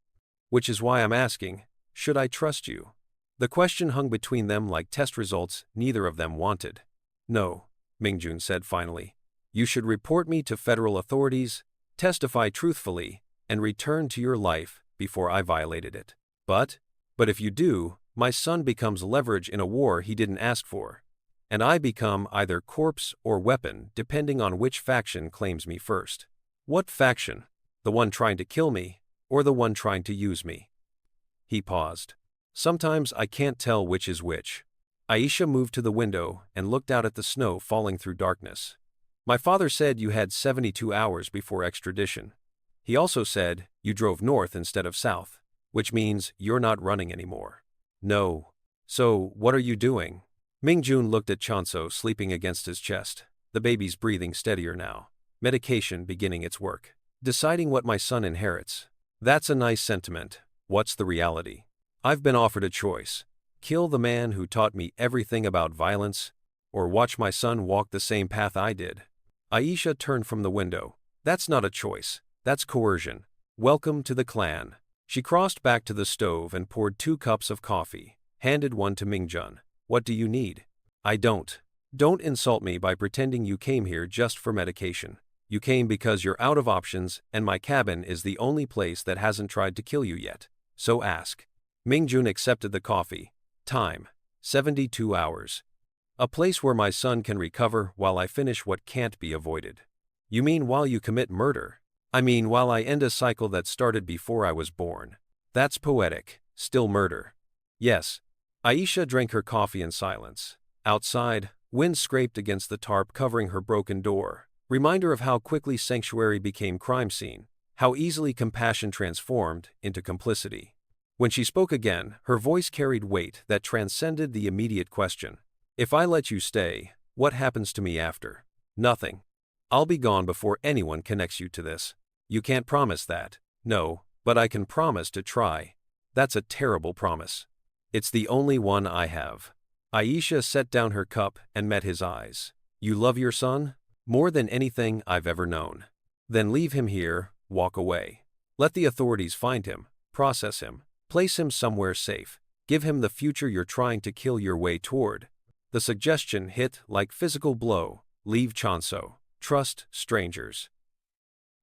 Which is why I'm asking, should I trust you? The question hung between them like test results neither of them wanted. No, Mingjun said finally. You should report me to federal authorities, testify truthfully, and return to your life before I violated it. But if you do, my son becomes leverage in a war he didn't ask for. And I become either corpse or weapon depending on which faction claims me first. What faction? The one trying to kill me, or the one trying to use me? He paused. Sometimes I can't tell which is which. Aisha moved to the window and looked out at the snow falling through darkness. My father said you had 72 hours before extradition. He also said you drove north instead of south, which means you're not running anymore. No. So, what are you doing? Mingjun looked at Chanso sleeping against his chest. The baby's breathing steadier now. Medication beginning its work. Deciding what my son inherits. That's a nice sentiment. What's the reality? I've been offered a choice. Kill the man who taught me everything about violence, or watch my son walk the same path I did. Aisha turned from the window. That's not a choice. That's coercion. Welcome to the clan. She crossed back to the stove and poured 2 cups of coffee, handed one to Mingjun. What do you need? I don't. Don't insult me by pretending you came here just for medication. You came because you're out of options and my cabin is the only place that hasn't tried to kill you yet. So ask. Mingjun accepted the coffee. Time. 72 hours. A place where my son can recover while I finish what can't be avoided. You mean while you commit murder? I mean while I end a cycle that started before I was born. That's poetic. Still murder. Yes. Aisha drank her coffee in silence. Outside, wind scraped against the tarp covering her broken door. Reminder of how quickly sanctuary became crime scene. How easily compassion transformed into complicity. When she spoke again, her voice carried weight that transcended the immediate question. If I let you stay, what happens to me after? Nothing. I'll be gone before anyone connects you to this. You can't promise that. No, but I can promise to try. That's a terrible promise. It's the only one I have. Aisha set down her cup and met his eyes. You love your son? More than anything I've ever known. Then leave him here, walk away. Let the authorities find him, process him, place him somewhere safe. Give him the future you're trying to kill your way toward. The suggestion hit like physical blow. Leave Chanso. Trust strangers.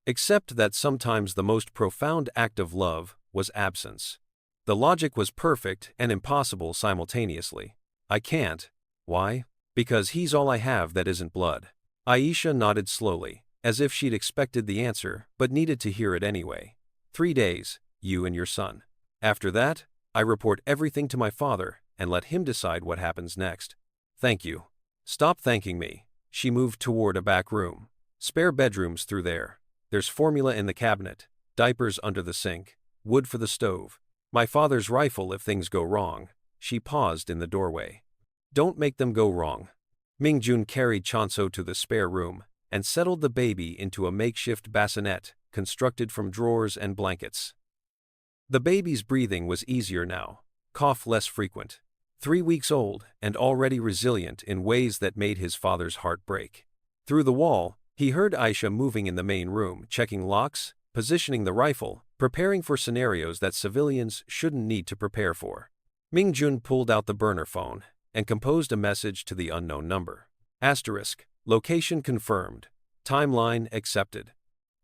Except that sometimes the most profound act of love was absence. The logic was perfect and impossible simultaneously. I can't. Why? Because he's all I have that isn't blood. Aisha nodded slowly, as if she'd expected the answer but needed to hear it anyway. 3 days, you and your son. After that, I report everything to my father and let him decide what happens next. Thank you. Stop thanking me. She moved toward a back room. Spare bedrooms through there. There's formula in the cabinet, diapers under the sink, wood for the stove. My father's rifle if things go wrong. She paused in the doorway. Don't make them go wrong. Mingjun carried Chanso to the spare room and settled the baby into a makeshift bassinet constructed from drawers and blankets. The baby's breathing was easier now, cough less frequent. 3 weeks old and already resilient in ways that made his father's heart break. Through the wall, he heard Aisha moving in the main room, checking locks, positioning the rifle, preparing for scenarios that civilians shouldn't need to prepare for. Mingjun pulled out the burner phone and composed a message to the unknown number. Asterisk, location confirmed. Timeline accepted.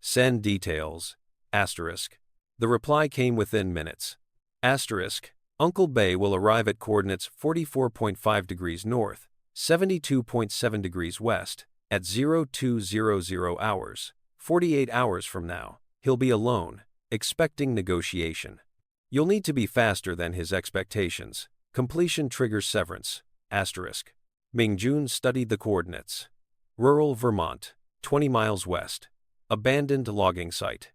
Send details. Asterisk. The reply came within minutes. Asterisk, Uncle Bay will arrive at coordinates 44.5 degrees north, 72.7 degrees west, at 0200 hours, 48 hours from now. He'll be alone, expecting negotiation. You'll need to be faster than his expectations. Completion triggers severance. Asterisk. Mingjun studied the coordinates. Rural Vermont, 20 miles west. Abandoned logging site.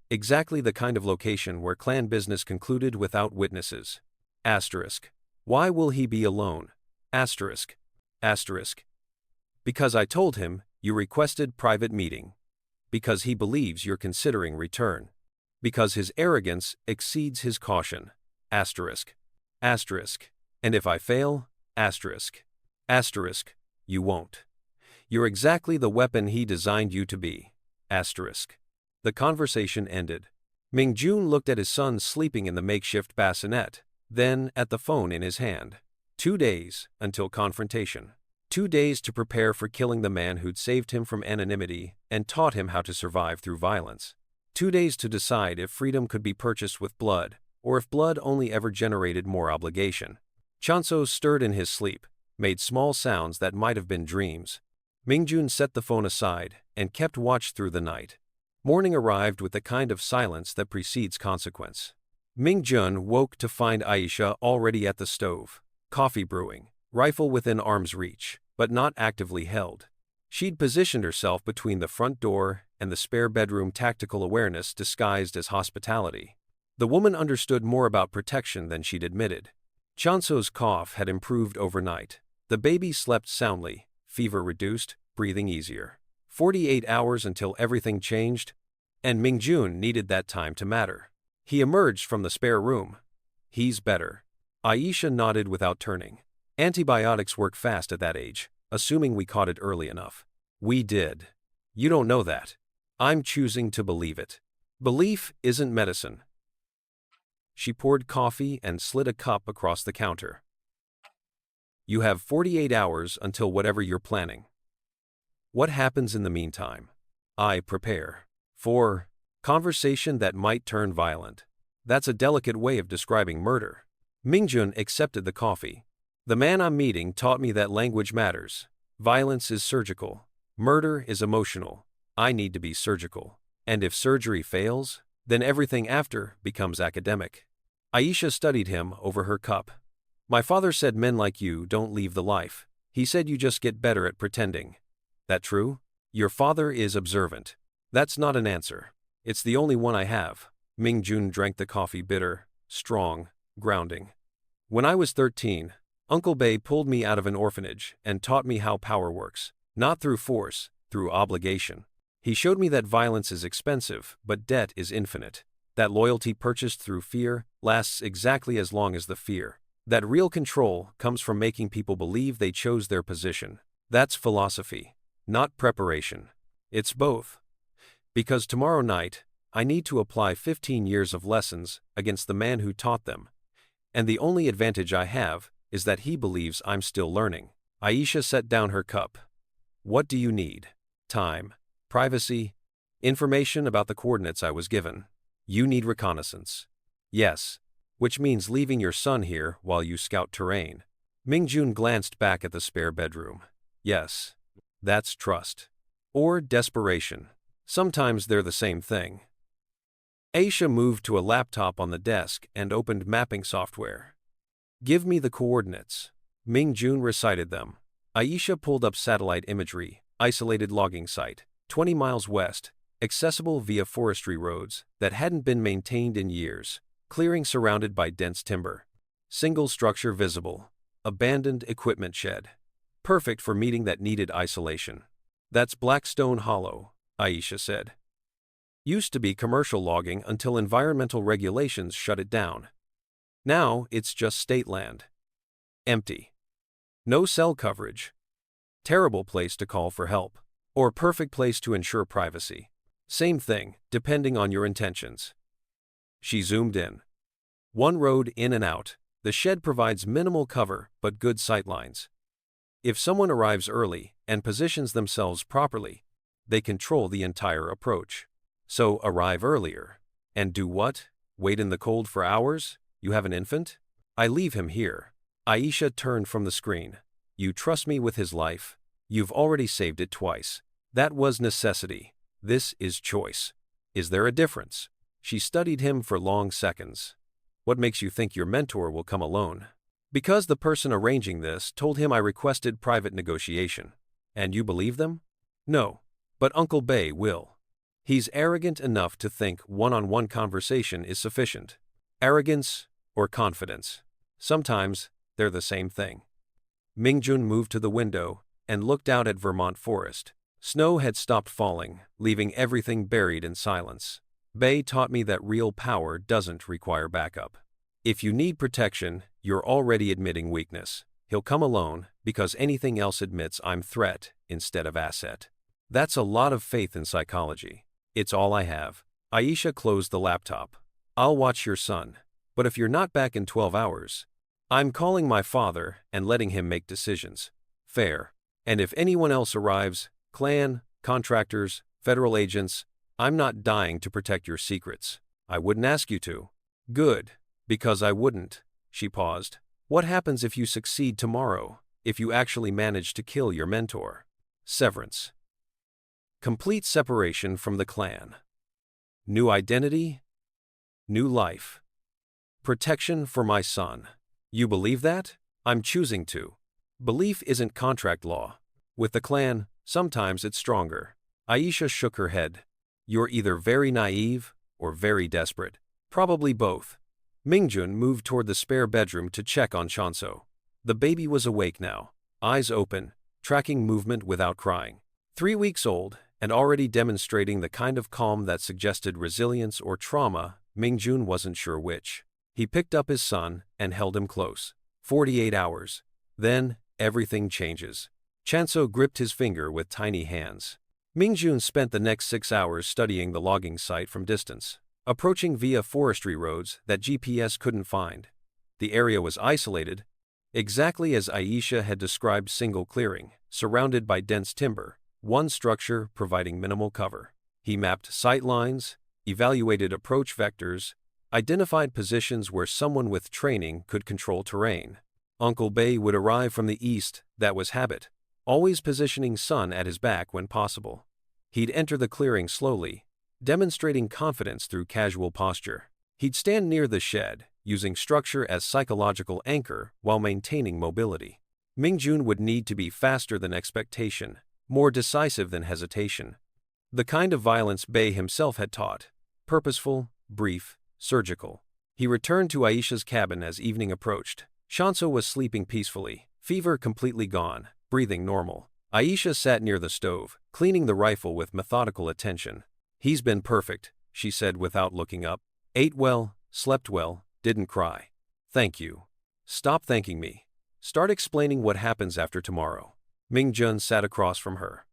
Exactly the kind of location where clan business concluded without witnesses. Asterisk. Why will he be alone? Asterisk. Asterisk. Because I told him you requested private meeting. Because he believes you're considering return. Because his arrogance exceeds his caution. Asterisk. Asterisk. And if I fail? Asterisk. Asterisk. You won't. You're exactly the weapon he designed you to be. Asterisk. The conversation ended. Mingjun looked at his son sleeping in the makeshift bassinet, then at the phone in his hand. 2 days until confrontation. 2 days to prepare for killing the man who'd saved him from anonymity and taught him how to survive through violence. 2 days to decide if freedom could be purchased with blood, or if blood only ever generated more obligation. Chanso stirred in his sleep, made small sounds that might have been dreams. Mingjun set the phone aside and kept watch through the night. Morning arrived with the kind of silence that precedes consequence. Mingjun woke to find Aisha already at the stove, coffee brewing, rifle within arm's reach, but not actively held. She'd positioned herself between the front door and the spare bedroom, tactical awareness disguised as hospitality. The woman understood more about protection than she'd admitted. Chanso's cough had improved overnight. The baby slept soundly, fever reduced, breathing easier. 48 hours until everything changed, and Mingjun needed that time to matter. He emerged from the spare room. He's better. Aisha nodded without turning. Antibiotics work fast at that age, assuming we caught it early enough. We did. You don't know that. I'm choosing to believe it. Belief isn't medicine. She poured coffee and slid a cup across the counter. You have 48 hours until whatever you're planning. What happens in the meantime? I prepare for conversation that might turn violent. That's a delicate way of describing murder. Mingjun accepted the coffee. The man I'm meeting taught me that language matters. Violence is surgical. Murder is emotional. I need to be surgical. And if surgery fails, then everything after becomes academic. Aisha studied him over her cup. My father said men like you don't leave the life. He said you just get better at pretending. That true? Your father is observant. That's not an answer. It's the only one I have. Mingjun drank the coffee bitter, strong, grounding. When I was 13, Uncle Bei pulled me out of an orphanage and taught me how power works. Not through force, through obligation. He showed me that violence is expensive, but debt is infinite. That loyalty purchased through fear lasts exactly as long as the fear. That real control comes from making people believe they chose their position. That's philosophy. Not preparation. It's both. Because tomorrow night, I need to apply 15 years of lessons against the man who taught them. And the only advantage I have is that he believes I'm still learning. Aisha set down her cup. What do you need? Time, privacy, information about the coordinates I was given. You need reconnaissance. Yes. Which means leaving your son here while you scout terrain. Mingjun glanced back at the spare bedroom. Yes. That's trust. Or desperation. Sometimes they're the same thing. Aisha moved to a laptop on the desk and opened mapping software. Give me the coordinates. Mingjun recited them. Aisha pulled up satellite imagery, isolated logging site, 20 miles west, accessible via forestry roads that hadn't been maintained in years, clearing surrounded by dense timber. Single structure visible. Abandoned equipment shed. Perfect for meeting that needed isolation. That's Blackstone Hollow, Aisha said. Used to be commercial logging until environmental regulations shut it down. Now it's just state land. Empty. No cell coverage. Terrible place to call for help. Or perfect place to ensure privacy. Same thing, depending on your intentions. She zoomed in. One road in and out. The shed provides minimal cover but good sightlines. If someone arrives early and positions themselves properly, they control the entire approach. So arrive earlier. And do what? Wait in the cold for hours? You have an infant? I leave him here. Aisha turned from the screen. You trust me with his life? You've already saved it twice. That was necessity. This is choice. Is there a difference? She studied him for long seconds. What makes you think your mentor will come alone? Because the person arranging this told him I requested private negotiation. And you believe them? No. But Uncle Bei will. He's arrogant enough to think one-on-one conversation is sufficient. Arrogance or confidence. Sometimes they're the same thing. Mingjun moved to the window and looked out at Vermont forest. Snow had stopped falling, leaving everything buried in silence. Bei taught me that real power doesn't require backup. If you need protection, you're already admitting weakness. He'll come alone because anything else admits I'm threat instead of asset. That's a lot of faith in psychology. It's all I have. Aisha closed the laptop. I'll watch your son. But if you're not back in 12 hours, I'm calling my father and letting him make decisions. Fair. And if anyone else arrives, clan, contractors, federal agents, I'm not dying to protect your secrets. I wouldn't ask you to. Good. Because I wouldn't. She paused. What happens if you succeed tomorrow, if you actually manage to kill your mentor? Severance. Complete separation from the clan. New identity. New life. Protection for my son. You believe that? I'm choosing to. Belief isn't contract law. With the clan, sometimes it's stronger. Aisha shook her head. You're either very naive or very desperate. Probably both. Mingjun moved toward the spare bedroom to check on Chanso. The baby was awake now, eyes open, tracking movement without crying. 3 weeks old and already demonstrating the kind of calm that suggested resilience or trauma. Mingjun wasn't sure which. He picked up his son and held him close. 48 hours. Then, everything changes. Chanso gripped his finger with tiny hands. Mingjun spent the next 6 hours studying the logging site from distance, approaching via forestry roads that GPS couldn't find. The area was isolated, exactly as Aisha had described, single clearing, surrounded by dense timber, one structure providing minimal cover. He mapped sight lines, evaluated approach vectors, identified positions where someone with training could control terrain. Uncle Bei would arrive from the east, that was habit, always positioning son at his back when possible. He'd enter the clearing slowly, demonstrating confidence through casual posture. He'd stand near the shed, using structure as psychological anchor while maintaining mobility. Mingjun would need to be faster than expectation, more decisive than hesitation. The kind of violence Bei himself had taught, purposeful, brief, surgical. He returned to Aisha's cabin as evening approached. Chanso was sleeping peacefully, fever completely gone, breathing normal. Aisha sat near the stove, cleaning the rifle with methodical attention. He's been perfect, she said without looking up. Ate well, slept well, didn't cry. Thank you. Stop thanking me. Start explaining what happens after tomorrow. Mingjun sat across from her.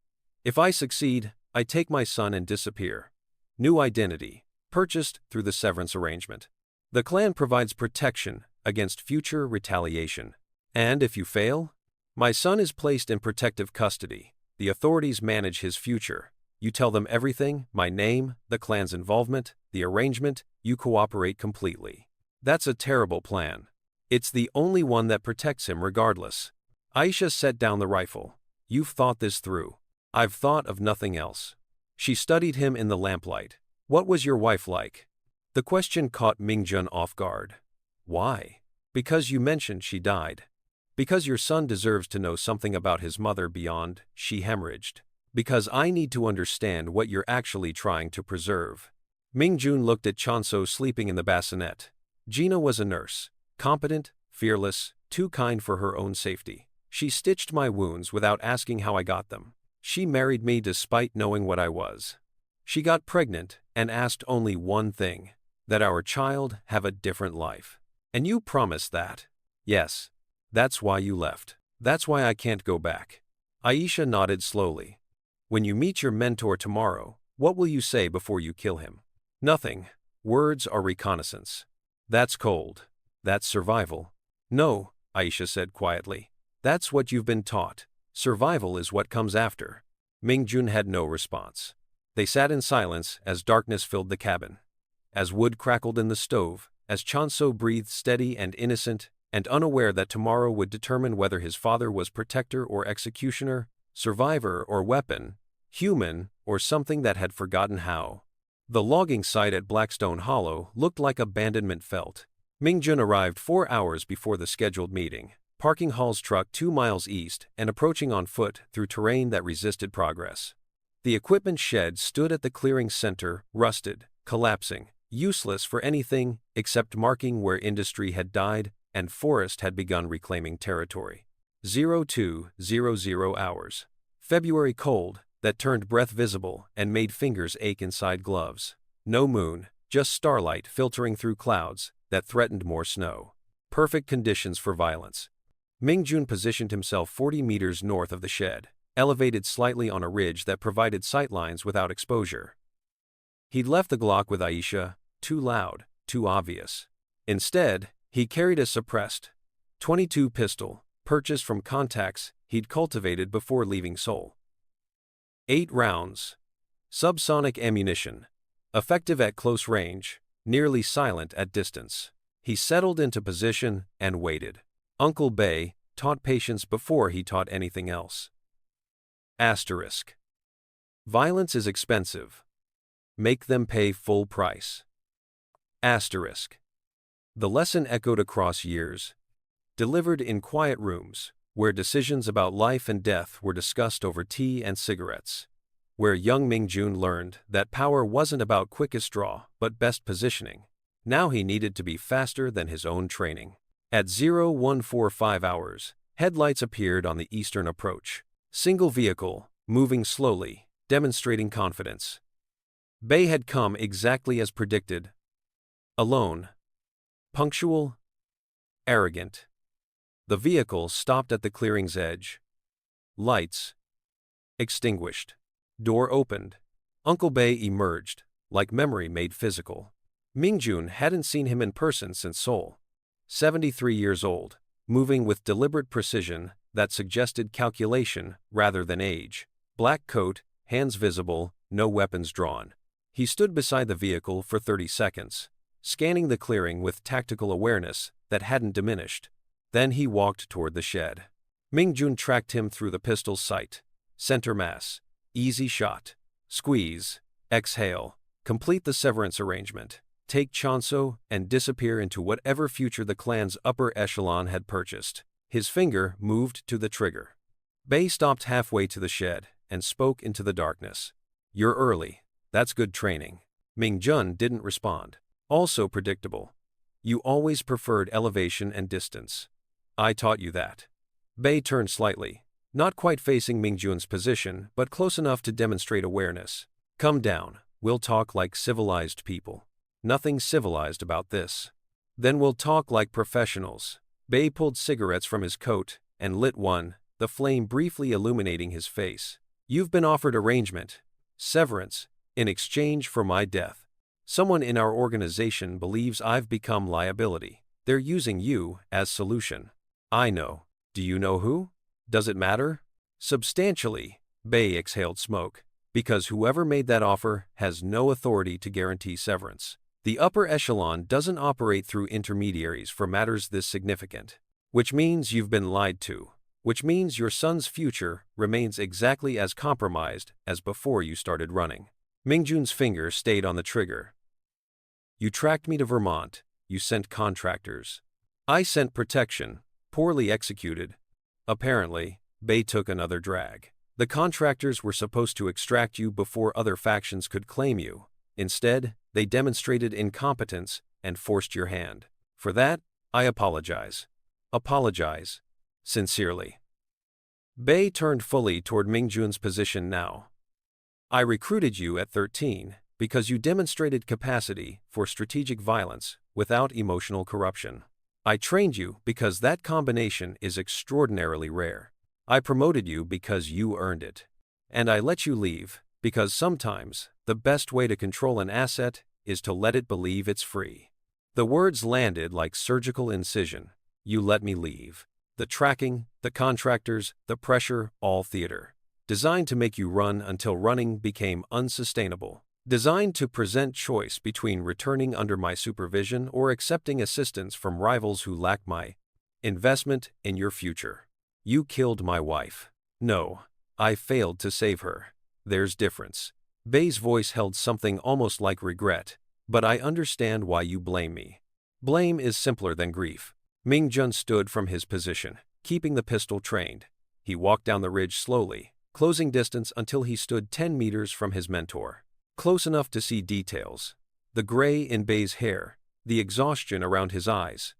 If I succeed, I take my son and disappear. New identity, purchased through the severance arrangement. The clan provides protection against future retaliation. And if you fail, my son is placed in protective custody. The authorities manage his future. You tell them everything, my name, the clan's involvement, the arrangement, you cooperate completely. That's a terrible plan. It's the only one that protects him regardless. Aisha set down the rifle. You've thought this through. I've thought of nothing else. She studied him in the lamplight. What was your wife like? The question caught Mingjun off guard. Why? Because you mentioned she died. Because your son deserves to know something about his mother beyond, she hemorrhaged. Because I need to understand what you're actually trying to preserve. Mingjun looked at Chanso sleeping in the bassinet. Gina was a nurse, competent, fearless, too kind for her own safety. She stitched my wounds without asking how I got them. She married me despite knowing what I was. She got pregnant and asked only one thing, that our child have a different life. And you promised that. Yes. That's why you left. That's why I can't go back. Aisha nodded slowly. When you meet your mentor tomorrow, what will you say before you kill him? Nothing. Words are reconnaissance. That's cold. That's survival. No, Aisha said quietly. That's what you've been taught. Survival is what comes after. Mingjun had no response. They sat in silence as darkness filled the cabin. As wood crackled in the stove, as Chanso breathed steady and innocent, and unaware that tomorrow would determine whether his father was protector or executioner, survivor or weapon, human or something that had forgotten how. The logging site at Blackstone Hollow looked like abandonment felt. Mingjun arrived 4 hours before the scheduled meeting, parking Hall's truck 2 miles east and approaching on foot through terrain that resisted progress. The equipment shed stood at the clearing's center, rusted, collapsing, useless for anything except marking where industry had died and forest had begun reclaiming territory. 0200 hours. February cold, that turned breath visible and made fingers ache inside gloves. No moon, just starlight filtering through clouds that threatened more snow. Perfect conditions for violence. Mingjun positioned himself 40 meters north of the shed, elevated slightly on a ridge that provided sightlines without exposure. He'd left the Glock with Aisha, too loud, too obvious. Instead, he carried a suppressed .22 pistol, purchased from contacts he'd cultivated before leaving Seoul. 8 rounds. Subsonic ammunition. Effective at close range, nearly silent at distance. He settled into position and waited. Uncle Bae taught patience before he taught anything else. Asterisk. Violence is expensive. Make them pay full price. Asterisk. The lesson echoed across years, delivered in quiet rooms, where decisions about life and death were discussed over tea and cigarettes, where young Mingjun learned that power wasn't about quickest draw but best positioning. Now he needed to be faster than his own training. At 0145 hours, headlights appeared on the eastern approach. Single vehicle, moving slowly, demonstrating confidence. Bae had come exactly as predicted. Alone. Punctual. Arrogant. The vehicle stopped at the clearing's edge. Lights extinguished. Door opened. Uncle Bae emerged, like memory made physical. Mingjun hadn't seen him in person since Seoul. 73 years old, moving with deliberate precision that suggested calculation rather than age. Black coat, hands visible, no weapons drawn. He stood beside the vehicle for 30 seconds, scanning the clearing with tactical awareness that hadn't diminished. Then he walked toward the shed. Mingjun tracked him through the pistol's sight. Center mass. Easy shot. Squeeze. Exhale. Complete the severance arrangement. Take Chonso and disappear into whatever future the clan's upper echelon had purchased. His finger moved to the trigger. Bae stopped halfway to the shed and spoke into the darkness. You're early. That's good training. Mingjun didn't respond. Also predictable. You always preferred elevation and distance. I taught you that. Bae turned slightly, not quite facing Mingjun's position, but close enough to demonstrate awareness. Come down, we'll talk like civilized people. Nothing civilized about this. Then we'll talk like professionals. Bae pulled cigarettes from his coat and lit one, the flame briefly illuminating his face. You've been offered arrangement, severance, in exchange for my death. Someone in our organization believes I've become liability. They're using you as solution. I know. Do you know who? Does it matter? Substantially. Bae exhaled smoke. Because whoever made that offer has no authority to guarantee severance. The upper echelon doesn't operate through intermediaries for matters this significant. Which means you've been lied to. Which means your son's future remains exactly as compromised as before you started running. Mingjun's finger stayed on the trigger. You tracked me to Vermont. You sent contractors. I sent protection, poorly executed. Apparently, Bae took another drag. The contractors were supposed to extract you before other factions could claim you. Instead, they demonstrated incompetence and forced your hand. For that, I apologize. Apologize. Sincerely. Bae turned fully toward Mingjun's position now. I recruited you at 13 because you demonstrated capacity for strategic violence without emotional corruption. I trained you because that combination is extraordinarily rare. I promoted you because you earned it. And I let you leave because sometimes the best way to control an asset is to let it believe it's free. The words landed like surgical incision. You let me leave. The tracking, the contractors, the pressure, all theater. Designed to make you run until running became unsustainable. Designed to present choice between returning under my supervision or accepting assistance from rivals who lack my investment in your future. You killed my wife. No, I failed to save her. There's difference. Bae's voice held something almost like regret, but I understand why you blame me. Blame is simpler than grief. Mingjun stood from his position, keeping the pistol trained. He walked down the ridge slowly, closing distance until he stood 10 meters from his mentor. Close enough to see details. The gray in Bey's hair, the exhaustion around his eyes.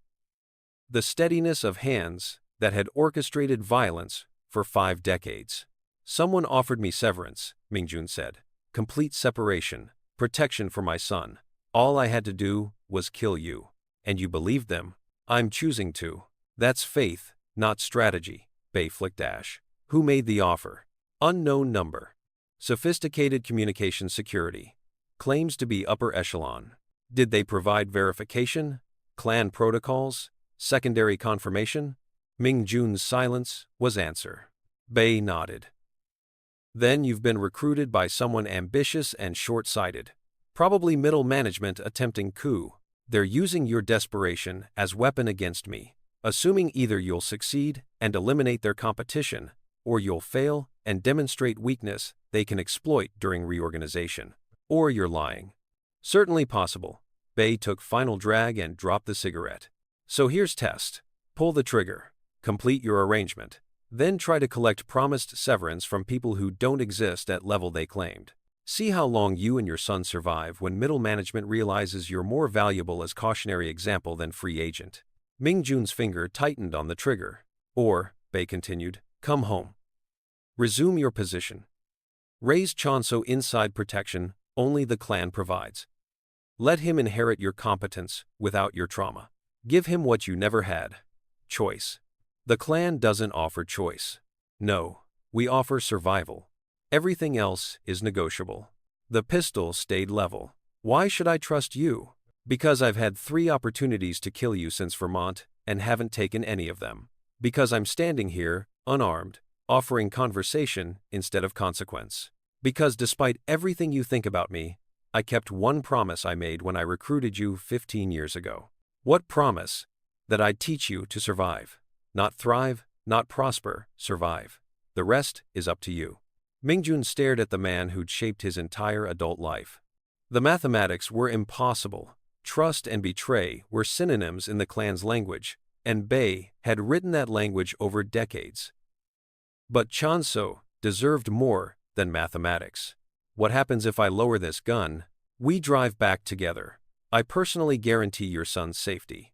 The steadiness of hands that had orchestrated violence for 5 decades. Someone offered me severance, Mingjun said. Complete separation, protection for my son. All I had to do was kill you. And you believed them? I'm choosing to. That's faith, not strategy, Bey flicked ash. Who made the offer? Unknown number. Sophisticated communication security. Claims to be upper echelon. Did they provide verification? Clan protocols? Secondary confirmation? Mingjun's silence was answer. Bey nodded. Then you've been recruited by someone ambitious and short-sighted. Probably middle management attempting coup. They're using your desperation as weapon against me, assuming either you'll succeed and eliminate their competition, or you'll fail and demonstrate weakness they can exploit during reorganization. Or you're lying. Certainly possible. Bey took final drag and dropped the cigarette. So here's test. Pull the trigger. Complete your arrangement. Then try to collect promised severance from people who don't exist at level they claimed. See how long you and your son survive when middle management realizes you're more valuable as cautionary example than free agent. Mingjun's finger tightened on the trigger. Or, Bey continued, come home. Resume your position. Raise Chonso inside protection only the clan provides. Let him inherit your competence without your trauma. Give him what you never had. Choice. The clan doesn't offer choice. No, we offer survival. Everything else is negotiable. The pistol stayed level. Why should I trust you? Because I've had 3 opportunities to kill you since Vermont and haven't taken any of them. Because I'm standing here, unarmed, offering conversation instead of consequence. Because despite everything you think about me, I kept one promise I made when I recruited you 15 years ago. What promise? That I'd teach you to survive. Not thrive, not prosper, survive. The rest is up to you. Mingjun stared at the man who'd shaped his entire adult life. The mathematics were impossible. Trust and betray were synonyms in the clan's language, and Bey had written that language over decades. But Chonso deserved more than mathematics. What happens if I lower this gun? We drive back together. I personally guarantee your son's safety.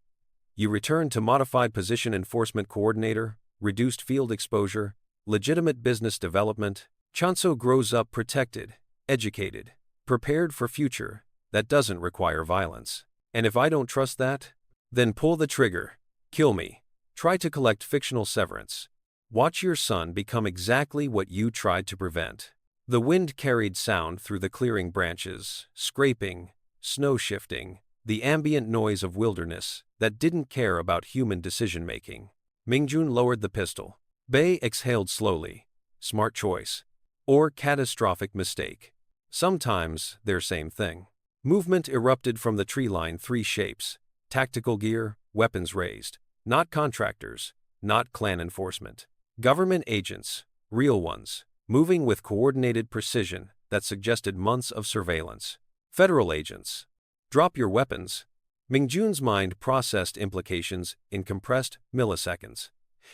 You return to modified position enforcement coordinator, reduced field exposure, legitimate business development. Chonso grows up protected, educated, prepared for future that doesn't require violence. And if I don't trust that, then pull the trigger. Kill me. Try to collect fictional severance. Watch your son become exactly what you tried to prevent. The wind carried sound through the clearing branches, scraping, snow shifting, the ambient noise of wilderness that didn't care about human decision-making. Mingjun lowered the pistol. Bey exhaled slowly. Smart choice. Or catastrophic mistake. Sometimes they're same thing. Movement erupted from the tree line 3 shapes. Tactical gear, weapons raised. Not contractors, not clan enforcement. Government agents, real ones, moving with coordinated precision that suggested months of surveillance. Federal agents. Drop your weapons. Mingjun's mind processed implications in compressed milliseconds.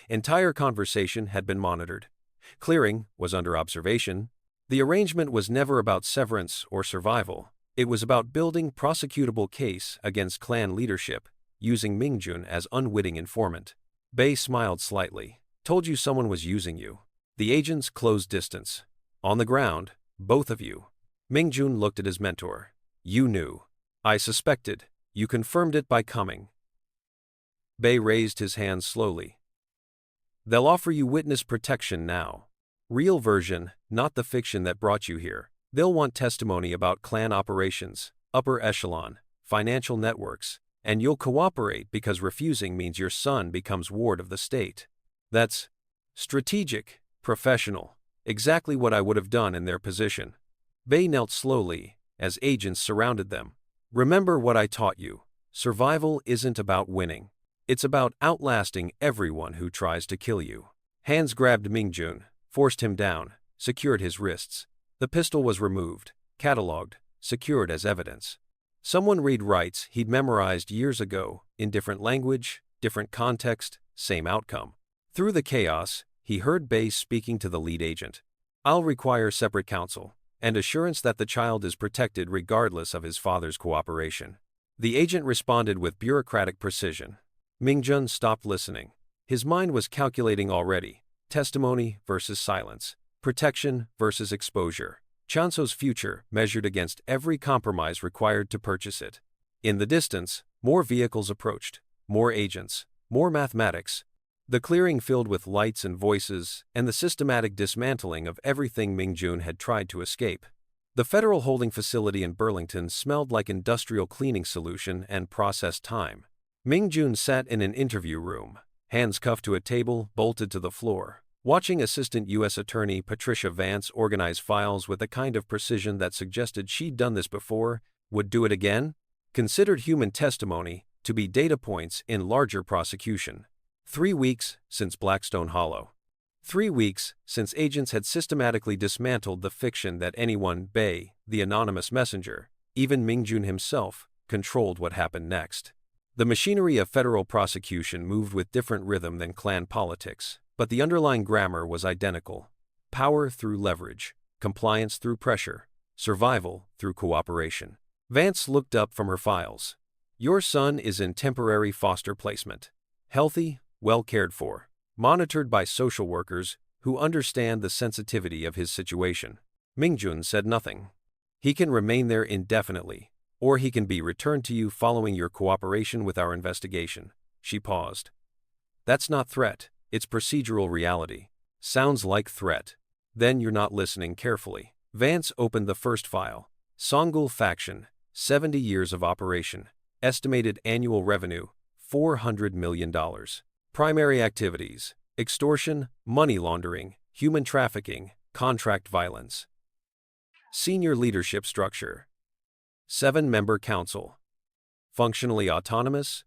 Entire conversation had been monitored. Clearing was under observation. The arrangement was never about severance or survival. It was about building prosecutable case against clan leadership, using Mingjun as unwitting informant. Bey smiled slightly. Told you someone was using you. The agents closed distance. On the ground, both of you. Mingjun looked at his mentor. You knew. I suspected. You confirmed it by coming. Bey raised his hands slowly. They'll offer you witness protection now. Real version, not the fiction that brought you here. They'll want testimony about clan operations, upper echelon, financial networks, and you'll cooperate because refusing means your son becomes ward of the state. That's strategic, professional, exactly what I would have done in their position. Bey knelt slowly as agents surrounded them. Remember what I taught you. Survival isn't about winning. It's about outlasting everyone who tries to kill you. Hands grabbed Mingjun, forced him down, secured his wrists. The pistol was removed, catalogued, secured as evidence. Someone read rights he'd memorized years ago, in different language, different context, same outcome. Through the chaos, he heard Bey speaking to the lead agent. I'll require separate counsel and assurance that the child is protected regardless of his father's cooperation." The agent responded with bureaucratic precision. Mingjun stopped listening. His mind was calculating already. Testimony versus silence. Protection versus exposure. Chanso's future measured against every compromise required to purchase it. In the distance, more vehicles approached. More agents. More mathematics. The clearing filled with lights and voices, and the systematic dismantling of everything Mingjun had tried to escape. The federal holding facility in Burlington smelled like industrial cleaning solution and processed time. Mingjun sat in an interview room, hands cuffed to a table, bolted to the floor, watching Assistant U.S. Attorney Patricia Vance organize files with a kind of precision that suggested she'd done this before, would do it again. Considered human testimony to be data points in larger prosecution. 3 weeks since Blackstone Hollow. 3 weeks since agents had systematically dismantled the fiction that anyone, the anonymous messenger, even Mingjun himself, controlled what happened next. The machinery of federal prosecution moved with different rhythm than clan politics, but the underlying grammar was identical. Power through leverage, compliance through pressure, survival through cooperation. Vance looked up from her files. "Your son is in temporary foster placement. Healthy, well cared for. Monitored by social workers who understand the sensitivity of his situation." Mingjun said nothing. "He can remain there indefinitely, or he can be returned to you following your cooperation with our investigation." She paused. "That's not threat, it's procedural reality." "Sounds like threat. Then you're not listening carefully." Vance opened the first file. Songul Faction, 70 years of operation. Estimated annual revenue, $400 million. Primary activities: extortion, money laundering, human trafficking, contract violence. Senior leadership structure: 7-member council. Functionally autonomous,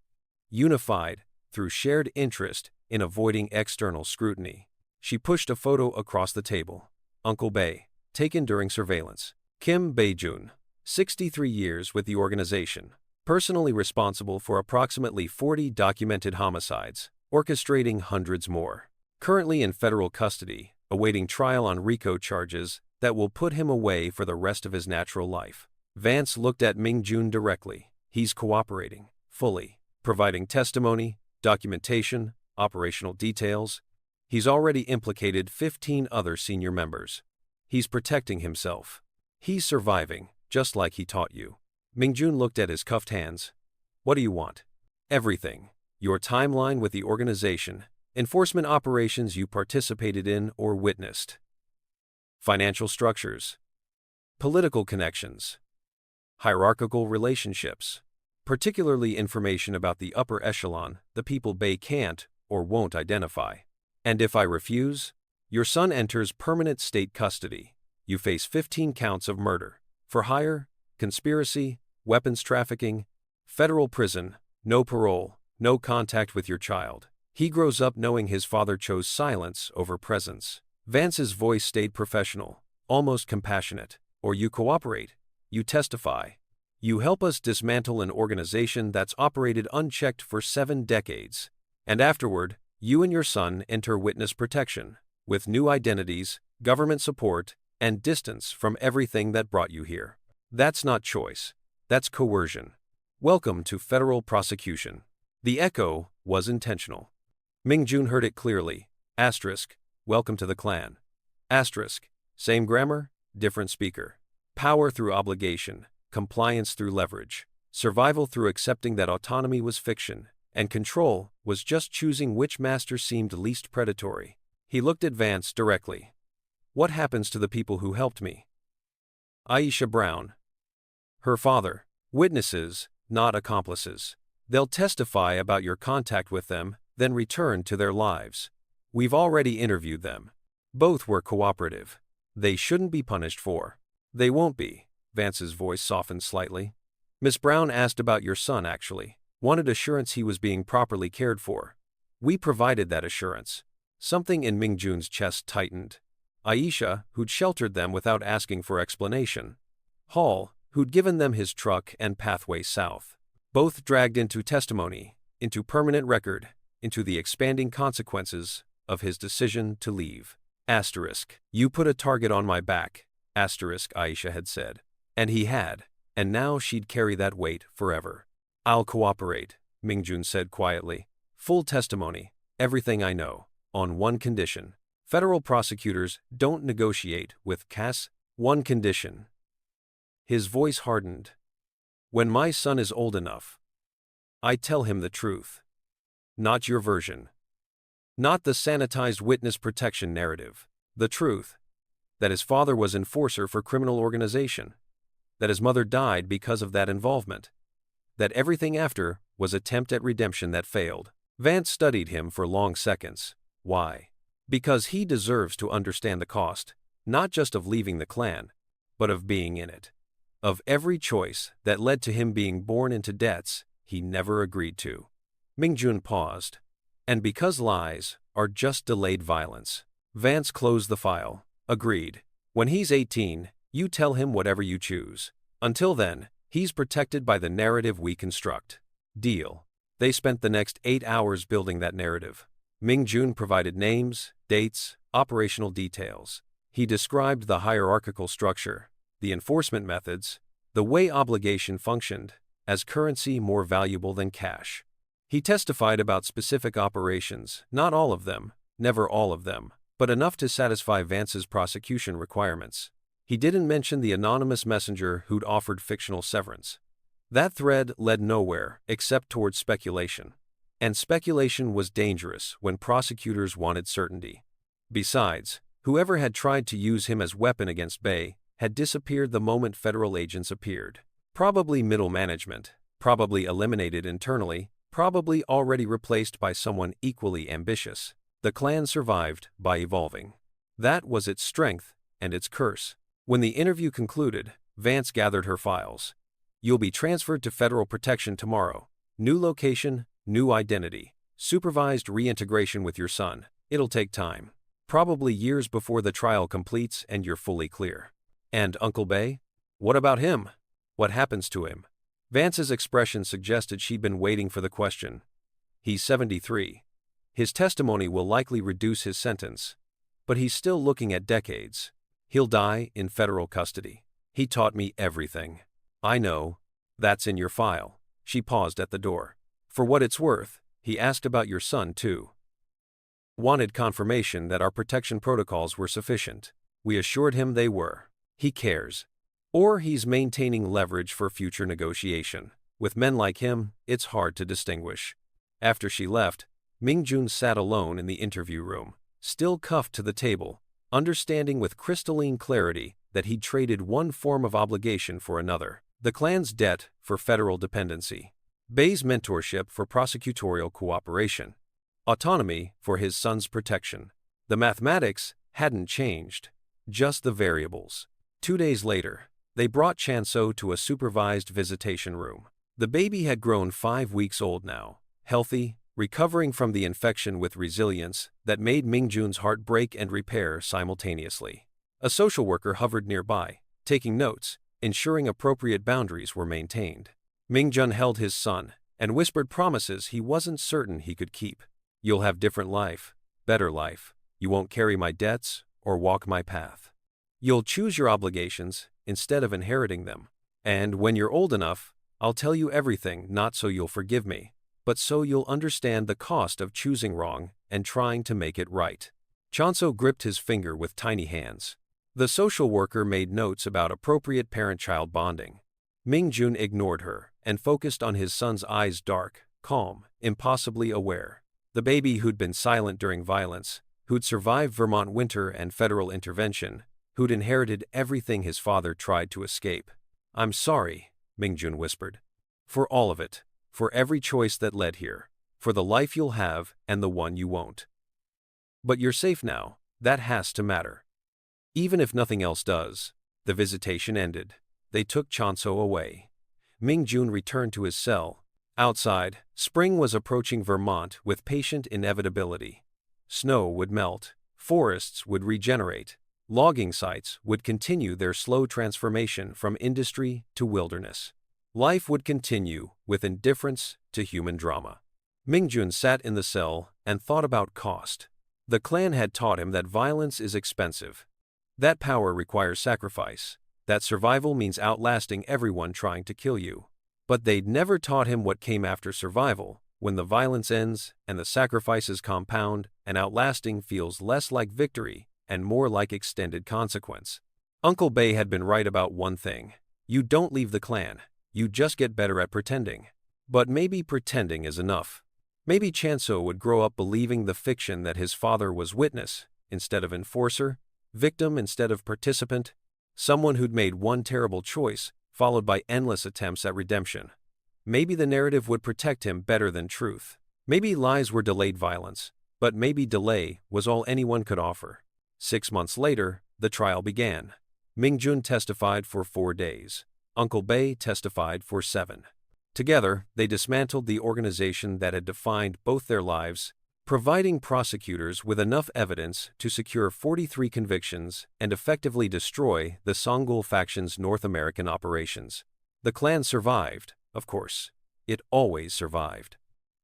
unified through shared interest in avoiding external scrutiny. She pushed a photo across the table. Uncle Bae, taken during surveillance. Kim Bae-jun, 63 years with the organization, personally responsible for approximately 40 documented homicides, orchestrating hundreds more. Currently in federal custody, awaiting trial on RICO charges that will put him away for the rest of his natural life. Vance looked at Mingjun directly. He's cooperating, fully, providing testimony, documentation, operational details. He's already implicated 15 other senior members. He's protecting himself. He's surviving, just like he taught you. Mingjun looked at his cuffed hands. "What do you want?" "Everything. Your timeline with the organization, enforcement operations you participated in or witnessed. Financial structures. Political connections. Hierarchical relationships. Particularly information about the upper echelon, the people Bae can't or won't identify. And if I refuse, your son enters permanent state custody. You face 15 counts of murder, for hire, conspiracy, weapons trafficking, federal prison, no parole, no contact with your child. He grows up knowing his father chose silence over presence." Vance's voice stayed professional, almost compassionate. "Or you cooperate, you testify. You help us dismantle an organization that's operated unchecked for 7 decades. And afterward, you and your son enter witness protection, with new identities, government support, and distance from everything that brought you here. That's not choice. That's coercion. Welcome to federal prosecution." The echo was intentional. Mingjun heard it clearly. Welcome to the clan. Same grammar, different speaker. Power through obligation, compliance through leverage, survival through accepting that autonomy was fiction, and control was just choosing which master seemed least predatory. He looked at Vance directly. "What happens to the people who helped me?" Aisha Brown. Her father. Witnesses, not accomplices. They'll testify about your contact with them, then return to their lives. We've already interviewed them. Both were cooperative. They shouldn't be punished for. They won't be. Vance's voice softened slightly. Miss Brown asked about your son actually. Wanted assurance he was being properly cared for. We provided that assurance. Something in Mingjun's chest tightened. Aisha, who'd sheltered them without asking for explanation. Hall, who'd given them his truck and pathway south. Both dragged into testimony, into permanent record, into the expanding consequences of his decision to leave. Asterisk. You put a target on my back. Asterisk, Aisha had said. And he had. And now she'd carry that weight forever. I'll cooperate, Mingjun said quietly. Full testimony. Everything I know. On one condition. Federal prosecutors don't negotiate with Cass. One condition. His voice hardened. When my son is old enough, I tell him the truth. Not your version. Not the sanitized witness protection narrative. The truth. That his father was enforcer for criminal organization. That his mother died because of that involvement. That everything after was attempt at redemption that failed. Vance studied him for long seconds. Why? Because he deserves to understand the cost, not just of leaving the clan, but of being in it. Of every choice that led to him being born into debts he never agreed to. Mingjun paused. And because lies are just delayed violence. Vance closed the file. Agreed. When he's 18, you tell him whatever you choose. Until then, he's protected by the narrative we construct. Deal. They spent the next 8 hours building that narrative. Mingjun provided names, dates, operational details. He described the hierarchical structure, the enforcement methods, the way obligation functioned, as currency more valuable than cash. He testified about specific operations, not all of them, never all of them, but enough to satisfy Vance's prosecution requirements. He didn't mention the anonymous messenger who'd offered fictional severance. That thread led nowhere except towards speculation. And speculation was dangerous when prosecutors wanted certainty. Besides, whoever had tried to use him as weapon against Bay had disappeared the moment federal agents appeared. Probably middle management, probably eliminated internally, probably already replaced by someone equally ambitious. The clan survived by evolving. That was its strength and its curse. When the interview concluded, Vance gathered her files. You'll be transferred to federal protection tomorrow. New location, new identity. Supervised reintegration with your son. It'll take time. Probably years before the trial completes and you're fully clear. And Uncle Bay? What about him? What happens to him? Vance's expression suggested she'd been waiting for the question. He's 73. His testimony will likely reduce his sentence. But he's still looking at decades. He'll die in federal custody. He taught me everything. I know. That's in your file. She paused at the door. For what it's worth, he asked about your son too. Wanted confirmation that our protection protocols were sufficient. We assured him they were. He cares. Or he's maintaining leverage for future negotiation. With men like him, it's hard to distinguish. After she left, Mingjun sat alone in the interview room, still cuffed to the table, understanding with crystalline clarity that he'd traded one form of obligation for another. The clan's debt for federal dependency. Bay's mentorship for prosecutorial cooperation. Autonomy for his son's protection. The mathematics hadn't changed, just the variables. 2 days later, they brought Chanso to a supervised visitation room. The baby had grown 5 weeks old now, healthy, recovering from the infection with resilience that made Mingjun's heart break and repair simultaneously. A social worker hovered nearby, taking notes, ensuring appropriate boundaries were maintained. Mingjun held his son and whispered promises he wasn't certain he could keep. You'll have different life, better life. You won't carry my debts or walk my path. You'll choose your obligations instead of inheriting them. And when you're old enough, I'll tell you everything, not so you'll forgive me, but so you'll understand the cost of choosing wrong and trying to make it right. Chanso gripped his finger with tiny hands. The social worker made notes about appropriate parent-child bonding. Mingjun ignored her and focused on his son's eyes, dark, calm, impossibly aware. The baby who'd been silent during violence, who'd survived Vermont winter and federal intervention, who'd inherited everything his father tried to escape. I'm sorry, Mingjun whispered. For all of it. For every choice that led here. For the life you'll have and the one you won't. But you're safe now. That has to matter. Even if nothing else does. The visitation ended. They took Chanso away. Mingjun returned to his cell. Outside, spring was approaching Vermont with patient inevitability. Snow would melt. Forests would regenerate. Logging sites would continue their slow transformation from industry to wilderness. Life would continue with indifference to human drama. Mingjun sat in the cell and thought about cost. The clan had taught him that violence is expensive. That power requires sacrifice. That survival means outlasting everyone trying to kill you. But they'd never taught him what came after survival, when the violence ends and the sacrifices compound and outlasting feels less like victory and more like extended consequence. Uncle Bay had been right about one thing. You don't leave the clan, you just get better at pretending. But maybe pretending is enough. Maybe Chanso would grow up believing the fiction that his father was witness instead of enforcer, victim instead of participant, someone who'd made one terrible choice, followed by endless attempts at redemption. Maybe the narrative would protect him better than truth. Maybe lies were delayed violence, but maybe delay was all anyone could offer. 6 months later, the trial began. Mingjun testified for 4 days. Uncle Bay testified for 7. Together, they dismantled the organization that had defined both their lives, providing prosecutors with enough evidence to secure 43 convictions and effectively destroy the Songhul faction's North American operations. The clan survived, of course. It always survived.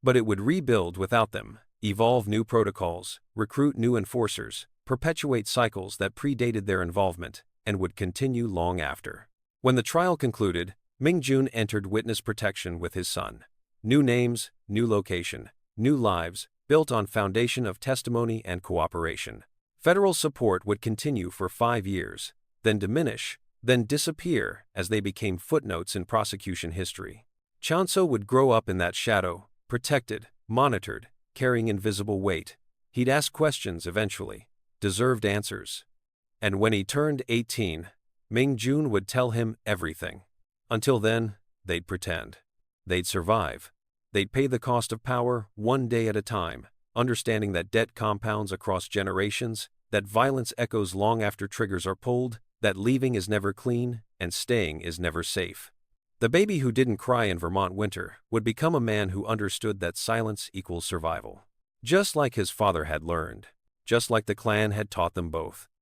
But it would rebuild without them, evolve new protocols, recruit new enforcers, perpetuate cycles that predated their involvement, and would continue long after. When the trial concluded, Mingjun entered witness protection with his son. New names, new location, new lives, built on foundation of testimony and cooperation. Federal support would continue for 5 years, then diminish, then disappear as they became footnotes in prosecution history. Chanso would grow up in that shadow, protected, monitored, carrying invisible weight. He'd ask questions eventually, deserved answers. And when he turned 18, Mingjun would tell him everything. Until then, they'd pretend. They'd survive. They'd pay the cost of power one day at a time, understanding that debt compounds across generations, that violence echoes long after triggers are pulled, that leaving is never clean and staying is never safe. The baby who didn't cry in Vermont winter would become a man who understood that silence equals survival. Just like his father had learned. Just like the clan had taught them both.